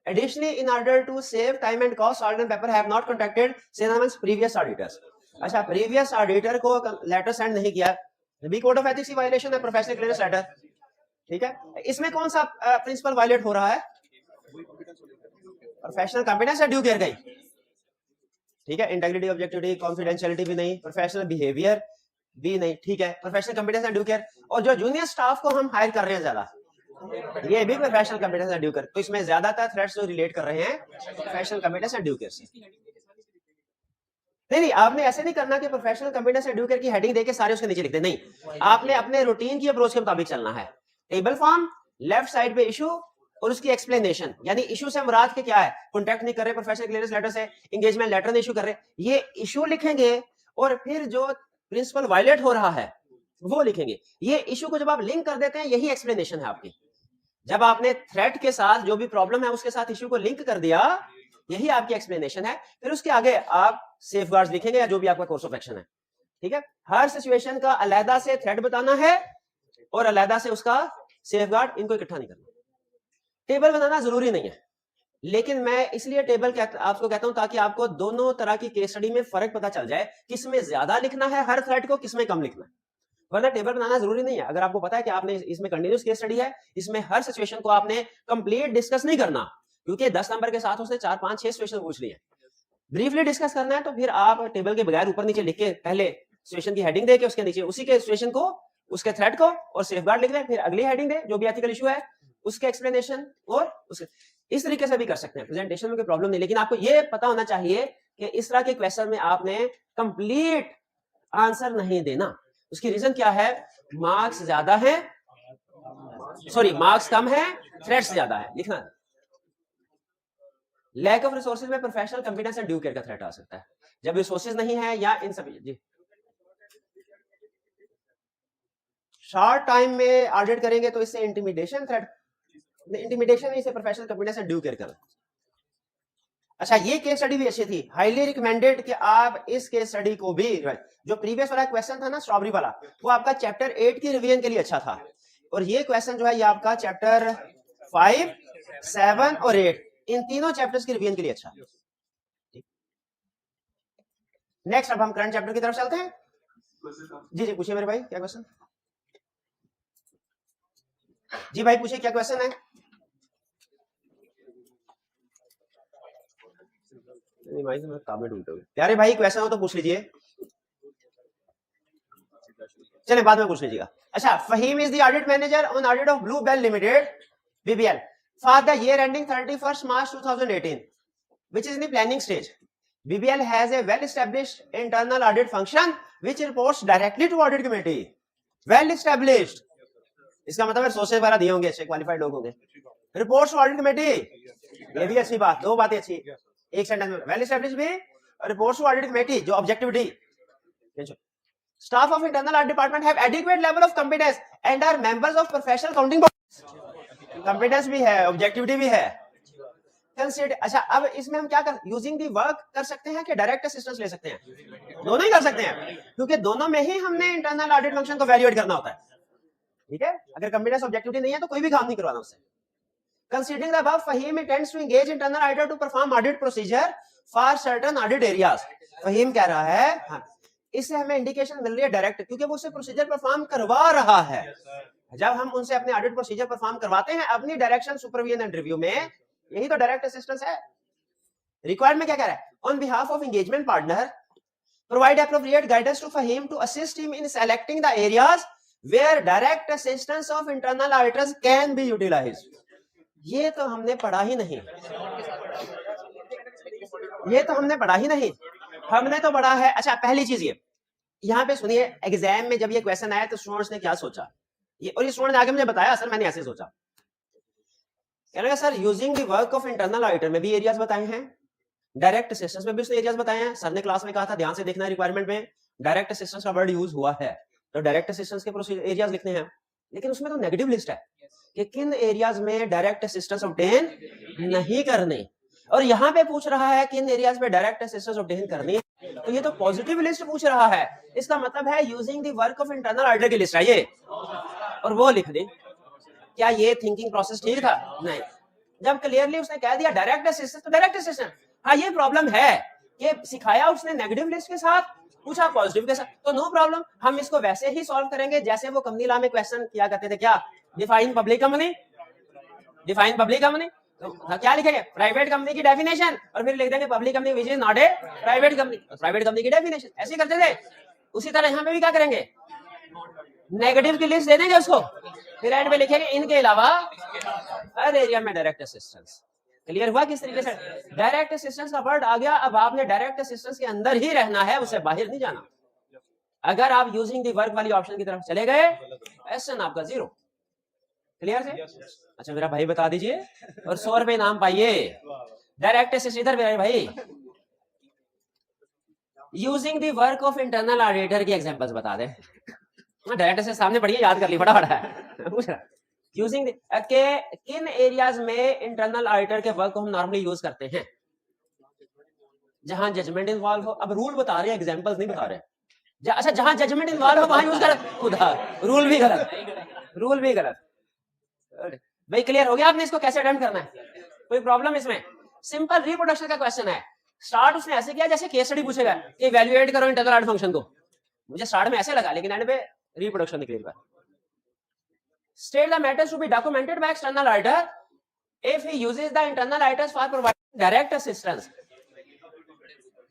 Additionally, in order to save time and cost, Salt and Pepper have not contacted Cinnamon's previous auditors. अच्छा, previous auditor को letter send नहीं किया, भी कोड ऑफ एथिक्स की वायलेशन है, प्रोफेशनल क्लियरेंस लेटर, ठीक है। इसमें कौन सा प्रिंसिपल वायलेट हो रहा है? Professional competence and due care का ही, ठीक है। इंटेग्रिटी, ऑब्जेक्टिविटी, कॉन्फिडेंशियलिटी भी नहीं, प्रोफेशनल बिहेवियर भी नहीं, ठीक है। Professional competence and due care, और जो जूनियर स्टाफ को हम हायर कर रहे हैं ज्यादा, ये भी professional competence and due care. तो इसमें ज्यादातर थ्रेड्स जो रिलेट कर रहे हैं professional competence and due care से। नहीं, आपने ऐसे नहीं करना कि professional competence and due care की हेडिंग देके सारे उसके नीचे लिख दे, नहीं, आपने अपने रूटीन की अप्रोच के मुताबिक चलना है। टेबल फॉर्म, लेफ्ट साइड पे इशू और उसकी एक्सप्लेनेशन, यानी इशू से मुराद के क्या है? कॉन्टैक्ट नहीं कर रहे प्रोफेशनल क्लियरेंस लेटर से, एंगेजमेंट लेटर नहीं इशू कर रहे, ये इशू लिखेंगे। और फिर जो प्रिंसिपल वायलेट हो रहा है वो लिखेंगे। ये इशू को जब आप लिंक कर देते हैं, यही एक्सप्लेनेशन है आपकी। जब आपने थ्रेट के साथ जो भी प्रॉब्लम है उसके साथ इशू को लिंक कर दिया, यही आपकी एक्सप्लेनेशन है। फिर उसके आगे आप सेफगार्ड्स लिखेंगे या जो भी आपका कोर्स ऑफ एक्शन है, ठीक है। हर सिचुएशन का अलहदा से थ्रेट बताना है और अलहदा से उसका सेफगार्ड, इनको इकट्ठा नहीं करना। टेबल बनाना जरूरी नहीं है, लेकिन मैं इसलिए टेबल आपको कहता हूं ताकि आपको दोनों तरह की केस स्टडी में फर्क पता चल जाए, किसमें ज्यादा लिखना है हर थ्रेड को, किसमें कम लिखना है। वरना टेबल बनाना जरूरी नहीं है। अगर आपको पता है कि आपने इसमें कंटिन्यूस केस स्टडी है, इसमें हर सिचुएशन को आपने कंप्लीट डिस्कस नहीं करना, क्योंकि 10 नंबर के साथ उसने 4, 5, 6 सिचुएशन पूछ ली है। ब्रीफली डिस्कस करना है तो फिर आप टेबल के बगैर ऊपर नीचे लिख के पहले सिचुएशन की हेडिंग दे के उसके नीचे उसी के सिचुएशन को, उसके थ्रेड को और सेफगार्ड लिख दें, फिर अगली हेडिंग दे जो भी एथिकल इशू है उसके एक्सप्लेनेशन, और उसके इस तरीके से भी कर सकते हैं। प्रेजेंटेशन में कोई प्रॉब्लम नहीं, लेकिन आपको ये पता होना चाहिए कि इस तरह के क्वेश्चन में आपने कंप्लीट आंसर नहीं देना। उसकी रीजन क्या है? मार्क्स ज्यादा है, सॉरी मार्क्स कम है, थ्रेड्स ज्यादा है, लिखना। लैक ऑफ रिसोर्सेज में professional competence and due care का थ्रेट आ सकता है, जब रिसोर्सेज नहीं है या इन सभी जी शॉर्ट टाइम में ऑडिट करेंगे तो इससे इंटिमिडेशन थ्रेट, इंटिमिडेशन नहीं, इसे professional competence and due care करना। अच्छा, ये केस स्टडी भी अच्छी थी, हाईली रिकमेंडेड कि आप इस केस स्टडी को भी, जो प्रीवियस वाला क्वेश्चन था ना स्ट्रॉबेरी वाला, वो आपका चैप्टर 8 की रिवीजन के लिए अच्छा था, और ये क्वेश्चन जो है ये आपका चैप्टर 5, 7 और 8 इन तीनों चैप्टर्स की रिवीजन के लिए अच्छा। नेक्स्ट अब हम करंट चैप्टर की तरफ चलते हैं। जी जी पूछिए मेरे भाई, क्या क्वेश्चन? जी भाई पूछिए, क्या क्वेश्चन है? नहीं भाई मैं किताबें ढूंढते हुए। प्यारे भाई क्वेश्चन हो तो पूछ लीजिए, चले बाद में पूछ लीजिएगा। अच्छा, Faheem is the audit manager on audit of blue bell limited BBL for the year ending 31 March 2018 which is in the planning stage. BBL has a well established internal audit function which reports directly to audit committee. Well established इसका मतलब है सोर्सेज वगैरह दिए होंगे, अच्छे क्वालिफाइड लोग होंगे। रिपोर्ट्स टू ऑडिट कमेटी, ये भी अच्छी बात, दो बातें अच्छी एक सेंटेंस में। वेल एस्टैब्लिश्ड भी, रिपोर्ट्स टू ऑडिट कमेटी जो objectivity. Staff of internal audit department have adequate level of competence and are members of professional accounting bodies. Competence भी है, ऑब्जेक्टिविटी भी है। अच्छा अब इसमें हम क्या कर, यूजिंग दी वर्क कर सकते हैं कि डायरेक्ट असिस्टेंस ले सकते हैं? दोनों ही कर सकते हैं, क्योंकि दोनों में ही हमने इंटरनल ऑडिट फंक्शन को वैल्यूएट करना होता है। ठीक है, अगर कॉम्पिटेंस ऑब्जेक्टिविटी नहीं है तो कोई भी काम नहीं करवाना उससे। Considering the above, Fahim intends to engage internal auditor to perform audit procedure for certain audit areas. Faheem कह रहा है, हाँ, इससे हमें इंडिकेशन मिल रही है डायरेक्ट, क्योंकि वो उससे प्रोसीजर परफॉर्म करवा रहा है। जब हम उनसे अपने ऑडिट प्रोसीजर परफॉर्म करवाते हैं अपनी डायरेक्शन, सुपरविजन एंड रिव्यू में, यही तो डायरेक्ट असिस्टेंस है। रिक्वायरमेंट क्या कह रहा है? On behalf of engagement partner provide appropriate guidance to Faheem to assist him in selecting the areas where direct assistance of internal auditors can be utilised. ये तो हमने पढ़ा ही नहीं, ये तो हमने पढ़ा ही नहीं, हमने तो पढ़ा है। अच्छा पहली चीज ये, यहाँ पे सुनिए, एग्जाम में जब ये क्वेश्चन आया तो स्टूडेंट्स ने क्या सोचा, ये और ये स्टूडेंट ने आगे मुझे बताया, सर मैंने ऐसे सोचा। कह रहे sir using the work of internal auditor में भी एरियाज बताए हैं, डायरेक्ट असिस्टेंस में भी उसने एरियाज बताए हैं। सर ने क्लास में कहा था ध्यान से देखना, रिक्वायरमेंट में डायरेक्ट असिस्टेंस का वर्ड यूज हुआ है, तो डायरेक्ट असिस्टेंस के एरियाज लिखने हैं। लेकिन उसमें तो नेगेटिव लिस्ट है कि किन एरियाज में डायरेक्ट असिस्टेंस ऑब्टेन नहीं करनी, और यहाँ पे पूछ रहा है किन एरियाज में डायरेक्ट असिस्टेंस ऑब्टेन करनी, तो ये तो पॉजिटिव लिस्ट पूछ रहा है। इसका मतलब है using the work of internal auditor की लिस्ट है ये, और वो लिख दे। क्या ये थिंकिंग प्रोसेस ठीक था? नहीं। जब क्लियरली उसने कह दिया डायरेक्ट असिस्टेंस, तो डायरेक्ट असिस्टेंस। हाँ ये प्रॉब्लम है कि सिखाया उसने नेगेटिव लिस्ट के साथ, पूछा पॉजिटिव के साथ, तो नो प्रॉब्लम, हम इसको वैसे ही सॉल्व करेंगे जैसे वो कंपनी लॉ में क्वेश्चन किया करते थे। क्या? Define public company, define public company, तो क्या लिखेंगे? प्राइवेट कंपनी की डेफिनेशन, और फिर लिख देंगे public company which is not a private company, private company की डेफिनेशन। ऐसे करते थे। उसी तरह यहाँ पे भी क्या करेंगे? नेगेटिव की लिस्ट दे देंगे उसको, फिर एंड में लिखेंगे इनके अलावा हर एरिया में डायरेक्ट असिस्टेंस। क्लियर हुआ किस तरीके से? डायरेक्ट असिस्टेंस का वर्ड आ गया, अब आपने डायरेक्ट असिस्टेंस के अंदर ही रहना है, उससे बाहर नहीं जाना। अगर आप यूजिंग द वर्क वाली ऑप्शन की तरफ चले गए, एसएन आपका 0। क्लियर है? अच्छा मेरा भाई बता दीजिए, और 100 रुपए इनाम पाइए। डायरेक्ट असिस्टेंस इधर मेरे भाई, using the work of internal auditor की एग्जांपल्स बता दे। डायरेक्ट असिस्टेंस सामने पढ़िए, याद कर ली फटाफट है। पूछ रहा यूजिंग किन एरियाज में इंटरनल ऑडिटर के वर्क को हम नॉर्मली यूज करते हैं जहां जजमेंट इन्वॉल्व हो। अब रूल बता रहे हैं, एग्जांपल्स नहीं बता रहे। अच्छा जहां जजमेंट इन्वॉल्व हो वहां यूज कर, खुदा रूल भी गलत, रूल भी गलत। भाई क्लियर हो गया आपने इसको कैसे अटेम्प्ट करना है? कोई प्रॉब्लम इसमें? सिंपल रिप्रोडक्शन का क्वेश्चन है। स्टार्ट उसने ऐसे किया जैसे केस स्टडी पूछेगा कि इवैल्यूएट करो इंटरनल ऑडिट फंक्शन को। मुझे स्टार्ट में ऐसे लगा, लेकिन एंड पे रिप्रोडक्शन निकलेगा। State the matters to be documented by external auditor if he uses the internal auditors for providing direct assistance.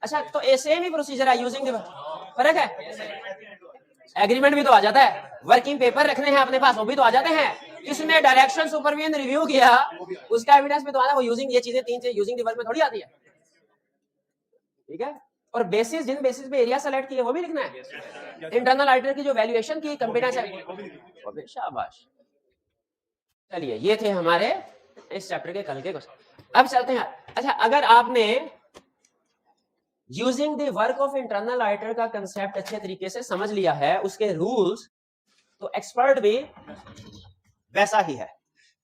अच्छा तो सेम ही प्रोसीजर है, यूजिंग द फर्क है। एग्रीमेंट भी तो आ जाता है, वर्किंग पेपर रखने हैं अपने पास, वो भी तो आ जाते हैं। किसने डायरेक्शन सुपरविजन रिव्यू किया उसका एविडेंस भी तो आना, वो यूजिंग, ये चीजें तीन चीजें यूजिंग द वर्क में थोड़ी आती है। ठीक है, और बेसिस जिन बेसिस पे एरिया सेलेक्ट किए वो भी लिखना है। इंटरनल ऑडिटर की जो वैल्यूएशन की कॉम्पिटेंस है, शाबाश। चलिए ये थे हमारे इस चैप्टर के कल के क्वेश्चन। अब चलते हैं। अच्छा अगर आपने using the work of internal auditor का कंसेप्ट अच्छे तरीके से समझ लिया है, उसके रूल्स, तो एक्सपर्ट भी वैसा ही है।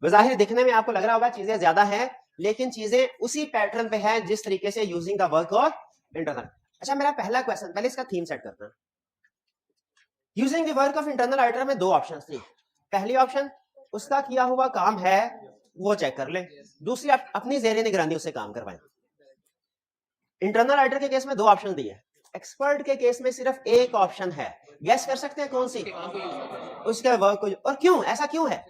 बज़ाहिर दिखने में आपको लग रहा होगा चीजें ज्यादा हैं, लेकिन चीजें उसी पैटर्न पे हैं जिस तरीके से using the work of internal. अच्छा मेरा पहला क्वेश्चन, पहले इसका थीम सेट करना। Using the work of internal auditor में दो ऑप्शंस थी। पहली ऑप्शन उसका किया हुआ काम है वो चेक कर ले, दूसरी आप अपनी ज़ेरे निगरानी उससे काम करवाएं। इंटरनल ऑडिटर के केस में 2 ऑप्शन दिए, एक्सपर्ट के केस में सिर्फ एक ऑप्शन है, गैस कर सकते हैं कौन सी? उसके वर्क को, और क्यों, ऐसा क्यों है?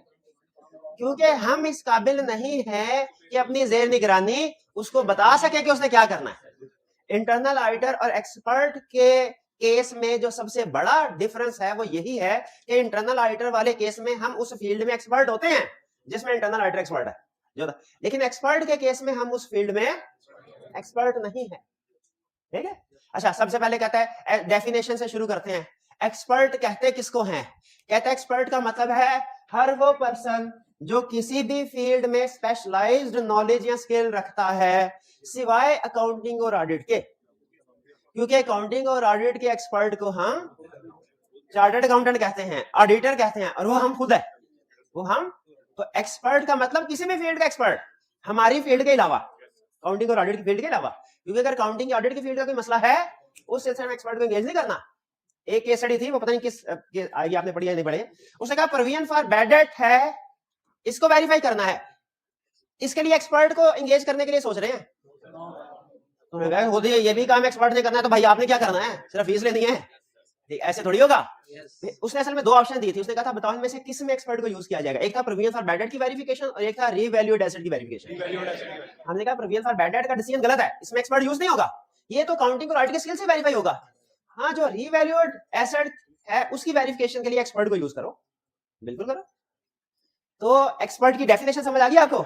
क्योंकि हम इस काबिल नहीं है कि अपनी जेर निगरानी उसको बता सके कि उसने क्या करना है। इंटरनल ऑडिटर और एक्सपर्ट के केस में जो सबसे बड़ा डिफरेंस है वो यही है कि इंटरनल ऑडिटर वाले केस में हम उस फील्ड में एक्सपर्ट होते हैं जिसमें इंटरनल ऑडिटर एक्सपर्ट है जो, लेकिन एक्सपर्ट के केस में हम उस फील्ड में एक्सपर्ट नहीं है। ठीक है, अच्छा सबसे पहले कहता है, डेफिनेशन से शुरू करते हैं। एक्सपर्ट कहते किसको हैं? कहते हैं एक्सपर्ट का मतलब है हर वो पर्सन जो किसी भी फील्ड में स्पेशलाइज्ड नॉलेज या स्किल रखता है सिवाय अकाउंटिंग और ऑडिट के, क्योंकि अकाउंटिंग और ऑडिट के एक्सपर्ट को हम चार्टर्ड अकाउंटेंट कहते हैं, ऑडिटर कहते हैं, और वो हम खुद है, वो हम। तो एक्सपर्ट का मतलब किसी भी फील्ड का एक्सपर्ट, हमारी फील्ड के अलावा, अकाउंटिंग और ऑडिट की फील्ड के अलावा, क्योंकि अगर अकाउंटिंग ऑडिट की फील्ड का कोई मसला है उस सिलसिले में एक्सपर्ट को एंगेज नहीं करना। एक केस स्टडी थी, वो पता नहीं किस आगे आपने पढ़ी या नहीं पढ़ी, उसने कहा प्रोविजन फॉर बैड डेट है, इसको वेरीफाई करना है, इसके लिए एक्सपर्ट को एंगेज करने के लिए सोच रहे हैं। तो ये भी काम एक्सपर्ट ने करना है, तो भाई आपने क्या करना है, सिर्फ फीस लेनी है, ऐसे थोड़ी होगा। उसने असल में 2 ऑप्शन दी थी, उसने कहा था बताओ इनमें से किस में एक्सपर्ट को यूज किया जाएगा, एक था प्रोविजन फॉर बैड डेट की वेरिफिकेशन और एक था रीवैल्यूड एसेट की वेरिफिकेशन। हमने कहा प्रोविजन फॉर बैड डेट का डिसीजन गलत है, इसमें एक्सपर्ट यूज नहीं होगा, ये तो काउंटिंग और ऑडिट के स्किल से वेरीफाई होगा। हाँ, जो रीवैल्यूड एसेट है उसकी वेरिफिकेशन के लिए एक्सपर्ट को यूज करो, बिल्कुल करो। तो एक्सपर्ट की डेफिनेशन समझ आ गई आपको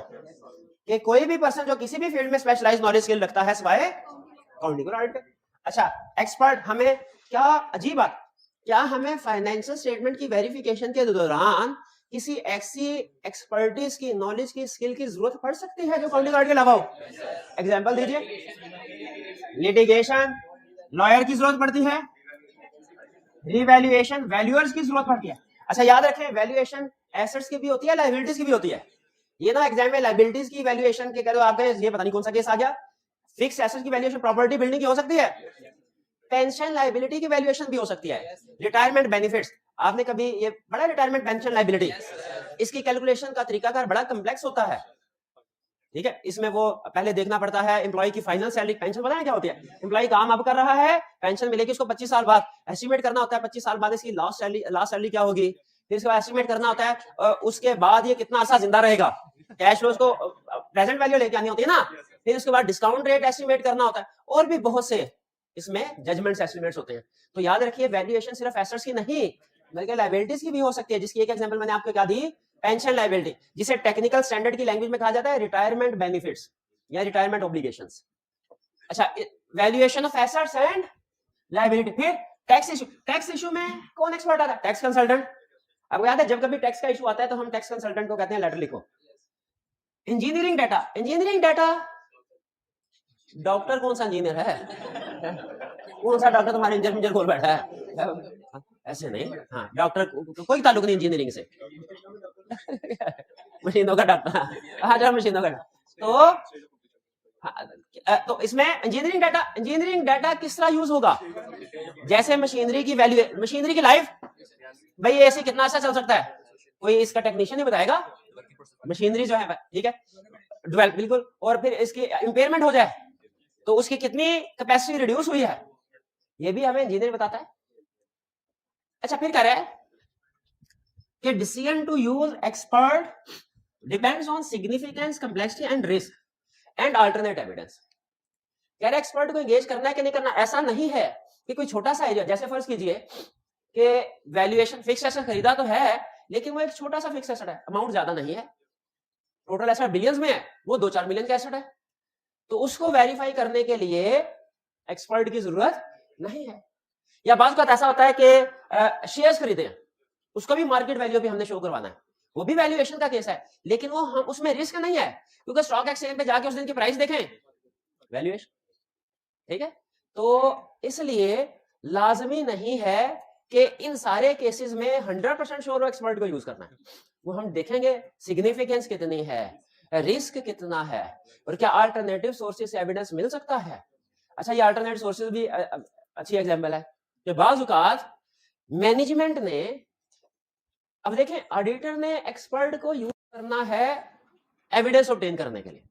कि कोई भी पर्सन जो किसी भी फील्ड में स्पेशलाइज्ड नॉलेज स्किल रखता है सिवाय अकाउंटिंग और ऑडिट। अच्छा, एक्सपर्ट हमें क्या अजीब बात, क्या हमें फाइनेंशियल स्टेटमेंट की वेरिफिकेशन के दौरान किसी ऐसी एक्सपर्टीज की, नॉलेज की, स्किल की जरूरत पड़ सकती है जो अकाउंटिंग ऑडिट के अलावा हो? एग्जांपल दीजिए। लिटिगेशन, लॉयर की जरूरत पड़ती है, रिवैल्यूएशन, वैल्यूअर्स की जरूरत पड़ती है। अच्छा याद रखें, वैल्यूएशन एसेट्स की भी होती है, लायबिलिटीज की भी होती है। ये ना एग्जाम में लायबिलिटीज की वैल्यूएशन के कह दो आप, ये पता नहीं कौन सा केस आ गया, फिक्स एसेट्स की वैल्यूएशन प्रॉपर्टी बिल्डिंग की हो सकती है, पेंशन लायबिलिटी की वैल्यूएशन भी हो सकती है, रिटायरमेंट बेनिफिट्स, आपने कभी ये बड़ा रिटायरमेंट पेंशन लायबिलिटी, इसकी कैलकुलेशन का तरीकाकार बड़ा कॉम्प्लेक्स होता है। ठीक है, इसमें वो पहले देखना पड़ता है एम्प्लॉय की फाइनल सैलरी, पेंशन पता है क्या होती है, एम्प्लॉय काम अब कर रहा है, पेंशन मिलेगी उसको 25 साल बाद, एस्टिमेट करना होता है 25 साल बाद इसकी लास्ट सैलरी क्या होगी, फिर इसको एस्टिमेट करना होता है उसके बाद ये कितना अर्सा जिंदा रहेगा, कैश फ्लो उसको प्रेजेंट वैल्यू लेके आनी होती है ना, फिर उसके बाद डिस्काउंट रेट एस्टिमेट करना होता है, और भी बहुत से इसमें जजमेंट्स एस्टिमेट्स होते हैं। तो याद रखिए वैल्यूएशन सिर्फ एसेट्स की नहीं बल्कि लायबिलिटीज की भी हो सकती है, जिसकी एक एग्जांपल मैंने आपको क्या दी, पेंशन लायबिलिटी, जिसे टेक्निकल स्टैंडर्ड की लैंग्वेज में कहा जाता है रिटायरमेंट बेनिफिट्स या रिटायरमेंट ऑब्लिगेशंस। अच्छा, valuation of assets and liability. फिर टैक्स इशू में कौन एक्सपर्ट आता है? Tax consultant. आपको याद है जब कभी टैक्स का इशू आता है तो हम टैक्स कंसल्टेंट को कहते हैं लेटर लिखो। इंजीनियरिंग डाटा, डॉक्टर कौन सा इंजीनियर है? कौन सा डॉक्टर तुम्हारे इंजीनियर खोल बैठा है? ऐसे नहीं, हाँ डॉक्टर कोई ताल्लुक नहीं इंजीनियरिंग से, मशीनों का डॉक्टर, हाँ जो मशीनों का। तो इसमें इंजीनियरिंग डाटा किस तरह यूज होगा? जैसे मशीनरी की वैल्यू, मशीनरी की लाइफ, भाई ऐसे कितना अच्छा चल सकता है, कोई इसका टेक्नीशियन ही बताएगा, मशीनरी जो है, ठीक है, डेवलप बिल्कुल, और फिर इसकी इंपेयरमेंट हो जाए तो उसकी कितनी कैपेसिटी रिड्यूस हुई है, ये भी हमें इंजीनियर बताता है। अच्छा, फिर कह रहा है कि decision to use expert depends on significance, complexity and risk and alternate evidence. कह रहे एक्सपर्ट को एंगेज करना है कि नहीं करना, ऐसा नहीं है कि कोई छोटा सा एरिया, जैसे फर्ज कीजिए कि वैल्यूएशन फिक्स एसेट खरीदा तो है लेकिन वो एक छोटा सा फिक्स एसेट है, अमाउंट ज्यादा नहीं है, टोटल एसेट बिलियंस में है, वो 2-4 मिलियन का एसेट है, तो उसको वेरीफाई करने के लिए एक्सपर्ट की जरूरत नहीं है। या बात बात ऐसा होता है कि शेयर्स खरीदे हैं, उसको भी मार्केट वैल्यू भी हमने शो करवाना है, वो भी वैल्यूएशन का केस है, लेकिन वो हम उसमें रिस्क नहीं है क्योंकि स्टॉक एक्सचेंज पे जाके उस दिन की प्राइस देखें, वैल्यूएशन। ठीक है, तो इसलिए लाजमी नहीं है कि इन सारे केसेस में 100% श्योर एक्सपर्ट को यूज करना है, वो हम देखेंगे सिग्निफिकेंस कितनी है, रिस्क कितना है, और क्या अल्टरनेटिव सोर्सेज से एविडेंस मिल सकता है। अच्छा, ये अल्टरनेटिव सोर्सेज भी अच्छी एग्जांपल है कि बाज़ औक़ात मैनेजमेंट ने, अब देखें ऑडिटर ने एक्सपर्ट को यूज करना है एविडेंस ऑब्टेन करने के लिए।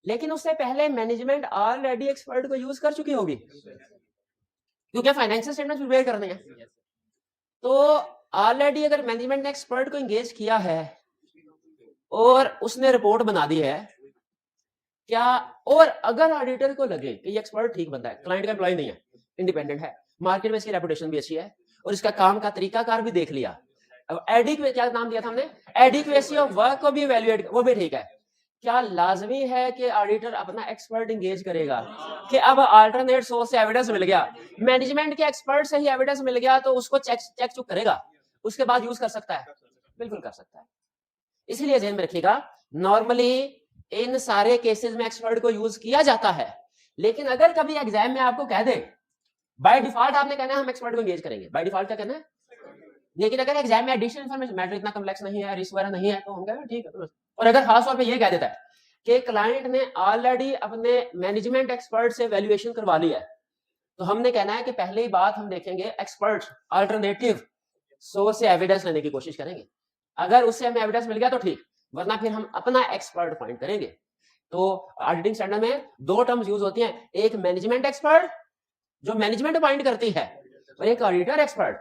लेकिन उससे पहले मैनेजमेंट ऑलरेडी एक्सपर्ट को यूज कर चुकी होगी, क्योंकि फाइनेंशियल स्टेटमेंट प्रिपेयर करने हैं। तो ऑलरेडी अगर मैनेजमेंट ने एक्सपर्ट को एंगेज किया है और उसने रिपोर्ट बना दी है क्या, और अगर ऑडिटर को लगे कि ये एक्सपर्ट ठीक बंदा है, क्लाइंट का एम्प्लॉय नहीं है, इंडिपेंडेंट है, मार्केट में इसकी रेपुटेशन भी अच्छी है और इसका काम का तरीकाकार भी देख लिया, अब एडिक्वेसी, क्या नाम दिया था हमने, एडिक्वेसी ऑफ वर्क को भी इवैल्यूएट, वो भी ठीक है, क्या लाजमी है कि ऑडिटर अपना एक्सपर्ट एंगेज करेगा कि अब अल्टरनेट सोर्स से एविडेंस मिल गया, मैनेजमेंट के एक्सपर्ट से ही एविडेंस मिल गया तो उसको चेक चुक करेगा, उसके बाद यूज कर सकता है? बिल्कुल कर सकता है। इसलिए ध्यान में रखिएगा, नॉर्मली इन सारे केसेस में एक्सपर्ट को यूज किया जाता है, लेकिन अगर कभी एग्जाम में आपको कह दे बाय डिफॉल्ट आपने कहना है हम एक्सपर्ट को एंगेज करेंगे, बाय डिफॉल्ट क्या कहना है, लेकिन अगर एग्जाम में एडिशनल इन्फॉर्मेशन, मैटर इतना कॉम्प्लेक्स नहीं है, रिस्क वगैरह नहीं है, तो हम कहेंगे ठीक है। और अगर खास तौर पे ये कह देता है कि क्लाइंट ने ऑलरेडी अपने मैनेजमेंट एक्सपर्ट से वैल्यूएशन करवा ली है, तो हमने कहना है कि पहली बात हम देखेंगे एक्सपर्ट अल्टरनेटिव सोर्स से एविडेंस लेने की कोशिश करेंगे, अगर उससे हमें एविडेंस मिल गया तो ठीक, वरना फिर हम अपना एक्सपर्ट पॉइंट करेंगे। तो ऑडिटिंग स्टैंडर्ड में दो टर्म्स यूज होती हैं, एक मैनेजमेंट एक्सपर्ट जो मैनेजमेंट अपॉइंट करती है, और एक ऑडिटर एक्सपर्ट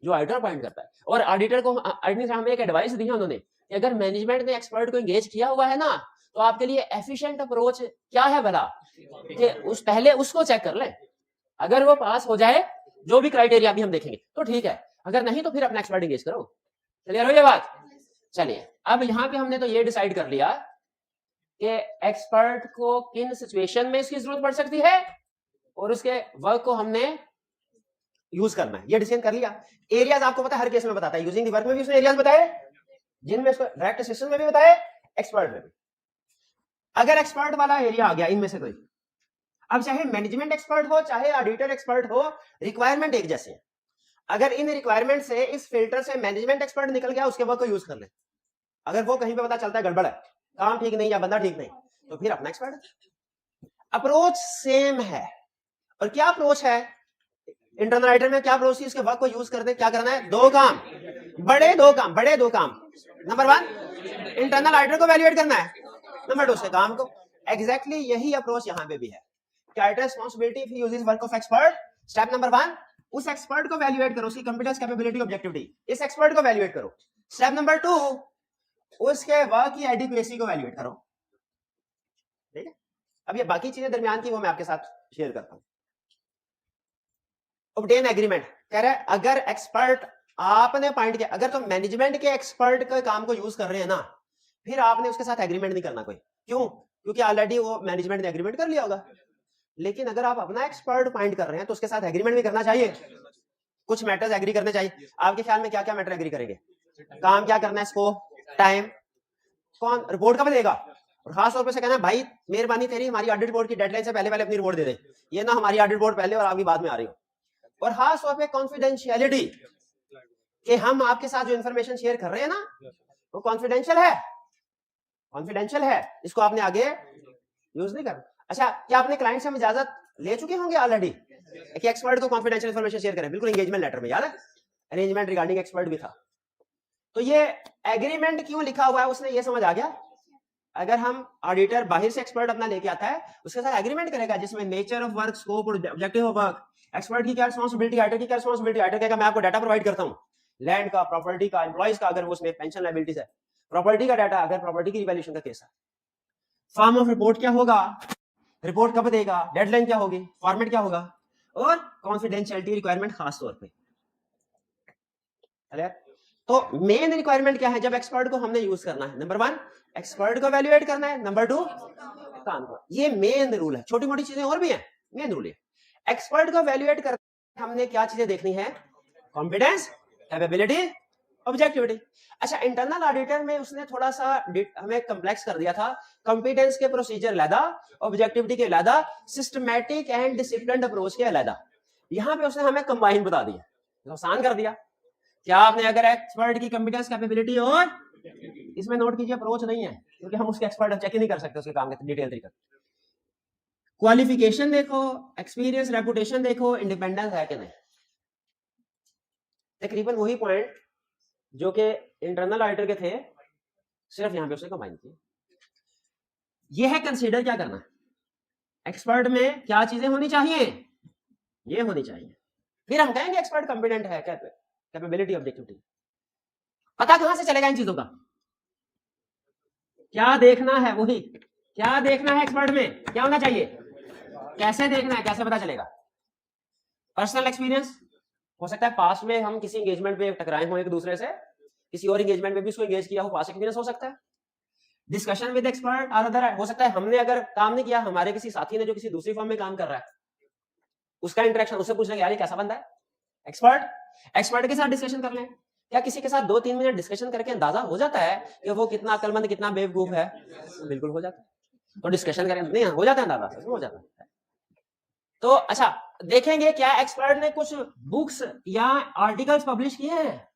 जो ऑडिटर अपॉइंट करता है। और ऑडिटर को ऑडिटिंग स्टैंडर्ड में एक एडवाइस दी है उन्होंने कि अगर मैनेजमेंट ने एक्सपर्ट को एंगेज किया हुआ है ना, तो आपके लिए एफिशिएंट अप्रोच क्या है भला, कि उस पहले उसको चेक कर ले, अगर वो पास हो जाए जो भी क्राइटेरिया भी हम देखेंगे तो ठीक है, अगर नहीं तो फिर अपना एक्सपर्ट एंगेज करो। क्लियर हो ये बात? चलिए, अब यहां पे हमने तो ये डिसाइड कर लिया कि एक्सपर्ट को किन सिचुएशन में इसकी जरूरत पड़ सकती है और उसके वर्क को हमने यूज करना है, ये डिसीजन कर लिया। एरियाज आपको पता है हर केस में बताता है, यूजिंग द वर्क में भी उसने एरियाज बताए, जिनमें उसको डायरेक्ट असिस्टेंट में भी बताए, एक्सपर्ट में भी। अगर एक्सपर्ट वाला एरिया आ गया इनमें से कोई, अब चाहे मैनेजमेंट एक्सपर्ट हो चाहे ऑडिटर एक्सपर्ट हो, रिक्वायरमेंट एक जैसे है। अगर इन रिक्वायरमेंट से इस फिल्टर से मैनेजमेंट एक्सपर्ट निकल गया, उसके वर्क को यूज कर ले, अगर वो कहीं पे पता चलता है गड़बड़ है, काम ठीक नहीं या बंदा ठीक नहीं, तो फिर अपना एक्सपर्ट। अप्रोच सेम है, और क्या अप्रोच है इंटरनल ऑडिटर में, क्या अप्रोच थी, उसके वर्क को यूज करते क्या करना है, दो काम, बड़े दो काम। नंबर 1 इंटरनल ऑडिटर को वैल्यूएट करना है, नंबर 2 उसके काम को। एग्जैक्टली यही अप्रोच यहां पे भी है। Responsibility if he uses work of expert, step number 1 उस एक्सपर्ट को वैल्यूएट करो, उसकी कंपिटेंस, कैपेबिलिटी, ऑब्जेक्टिविटी, इस एक्सपर्ट को वैल्यूएट करो। स्टेप नंबर 2 उसके वर्क की एडिक्वेसी को वैल्यूएट करो। ठीक है, अब ये बाकी चीजें दरमियान की वो मैं आपके साथ शेयर करता हूं। ऑब्टेन एग्रीमेंट कह रहा है, अगर एक्सपर्ट आपने पॉइंट किया, अगर तो मैनेजमेंट के एक्सपर्ट के काम को यूज कर रहे हैं ना, फिर आपने उसके साथ एग्रीमेंट नहीं करना कोई, क्यों, क्योंकि ऑलरेडी वो मैनेजमेंट ने एग्रीमेंट कर लिया होगा। लेकिन अगर आप अपना एक्सपर्ट पॉइंट कर रहे हैं तो उसके साथ एग्रीमेंट भी करना चाहिए, कुछ मैटर्स एग्री करने चाहिए। आपके ख्याल में क्या क्या मैटर एग्री करेंगे, काम क्या करना है, स्कोप, टाइम, कौन रिपोर्ट कब देगा, और खास तौर पर से कहना है भाई मेहरबानी तेरी हमारी ऑडिट रिपोर्ट की डेडलाइन से पहले पहले अपनी रिपोर्ट दे दे, ये ना हमारी ऑडिट रिपोर्ट पहले और आपकी बाद में आ रही हो। और खास तौर पे कॉन्फिडेंशियलिटी, कि हम आपके साथ जो इंफॉर्मेशन शेयर कर रहे हैं ना वो कॉन्फिडेंशियल है, इसको आपने आगे यूज नहीं करना। अच्छा, क्या आपने क्लाइंट से हम इजाजत ले चुके होंगे ऑलरेडी कि एक्सपर्ट को कॉन्फिडेंशियल इंफॉर्मेशन शेयर करें? बिल्कुल, एंगेजमेंट लेटर में याद है, अरेंजमेंट रिगार्डिंग एक्सपर्ट भी था। तो ये एग्रीमेंट क्यों लिखा हुआ है उसने ये समझ आ गया। अगर हम ऑडिटर बाहर से एक्सपर्ट अपना लेके आता है, उसके साथ एग्रीमेंट करेगा जिसमें नेचर ऑफ वर्क, स्कोप और ऑब्जेक्टिव ऑफ वर्क, एक्सपर्ट की क्या रिस्पांसिबिलिटी, ऑडिटर की क्या रिस्पांसिबिलिटी, ऑडिटर कहेगा मैं आपको डाटा प्रोवाइड करता हूं, लैंड का, प्रॉपर्टी का, एम्प्लॉइज का, अगर वो उसमें पेंशन लायबिलिटीज है, प्रॉपर्टी का डाटा अगर प्रॉपर्टी की रिवैल्यूएशन का केस है, फॉर्म ऑफ रिपोर्ट क्या होगा, रिपोर्ट कब देगा, डेडलाइन क्या होगी, फॉर्मेट क्या होगा, और कॉन्फिडेंशियलिटी रिक्वायरमेंट खास तौर पे। तो मेन रिक्वायरमेंट क्या है जब एक्सपर्ट को हमने यूज करना है? नंबर 1 एक्सपर्ट को वैल्यूएट करना है, नंबर 2 काम को। ये मेन रूल है, छोटी मोटी चीजें और भी हैं, मेन रूल है। एक्सपर्ट को वैल्यूएट करना हमने क्या चीजें देखनी है, कॉम्पिटेंस, कैपेबिलिटी, ऑब्जेक्टिविटी। अच्छा, इंटरनल ऑडिटर में उसने थोड़ा सा हमें कॉम्प्लेक्स कर दिया था, कॉम्पिटेंस के प्रोसीजर अलग, ऑब्जेक्टिविटी के अलग, सिस्टमैटिक एंड डिसिप्लिन्ड अप्रोच के अलग। यहां पे उसने हमें कंबाइन बता दिया, आसान कर दिया। क्या आपने अगर एक्सपर्ट की कॉम्पिटेंस, कैपेबिलिटी और इसमें नोट कीजिए अप्रोच नहीं है, क्योंकि हम उसके एक्सपर्ट चेक ही नहीं कर सकते उसके काम के डिटेल तरीका। क्वालिफिकेशन देखो, एक्सपीरियंस, रेपुटेशन देखो, इंडिपेंडेंस है कि नहीं। तकरीबन वही पॉइंट जो कि इंटरनल ऑडिटर के थे, सिर्फ यहां पे उसने कंबाइन किया। ये है कंसीडर क्या करना। एक्सपर्ट में क्या चीजें होनी चाहिए, ये होनी चाहिए, फिर हम कहेंगे एक्सपर्ट कॉम्पिटेंट है। Capability, objectivity. पता कहां से चलेगा इन चीजों का? क्या देखना है, वही क्या देखना है एक्सपर्ट में, क्या होना चाहिए, कैसे देखना है, कैसे पता चलेगा? पर्सनल एक्सपीरियंस हो सकता है, पास्ट में हम किसी एंगेजमेंट पे टकराए हो एक दूसरे से, किसी और एंगेजमेंट में भी उसको एंगेज किया हो, पास्ट एक्सपीरियंस हो सकता है। डिस्कशन विद एक्सपर्ट और अदर, हो सकता है हमने अगर काम नहीं किया, हमारे किसी साथी ने जो किसी दूसरी फर्म में काम कर रहा है, उसका इंटरेक्शन, उससे पूछना यार ये कैसा बंदा है। एक्सपर्ट के साथ डिस्कशन कर लें। क्या किसी के साथ 2-3 मिनट डिस्कशन करके अंदाजा हो जाता है कि वो कितना अक्लमंद, कितना बेवकूफ है? बिल्कुल हो जाता है। तो डिस्कशन करें, नहीं हो जाता है अंदाजा, हो जाता है। तो अच्छा, देखेंगे क्या एक्सपर्ट ने कुछ बुक्स या आर्टिकल्स पब्लिश किए हैं।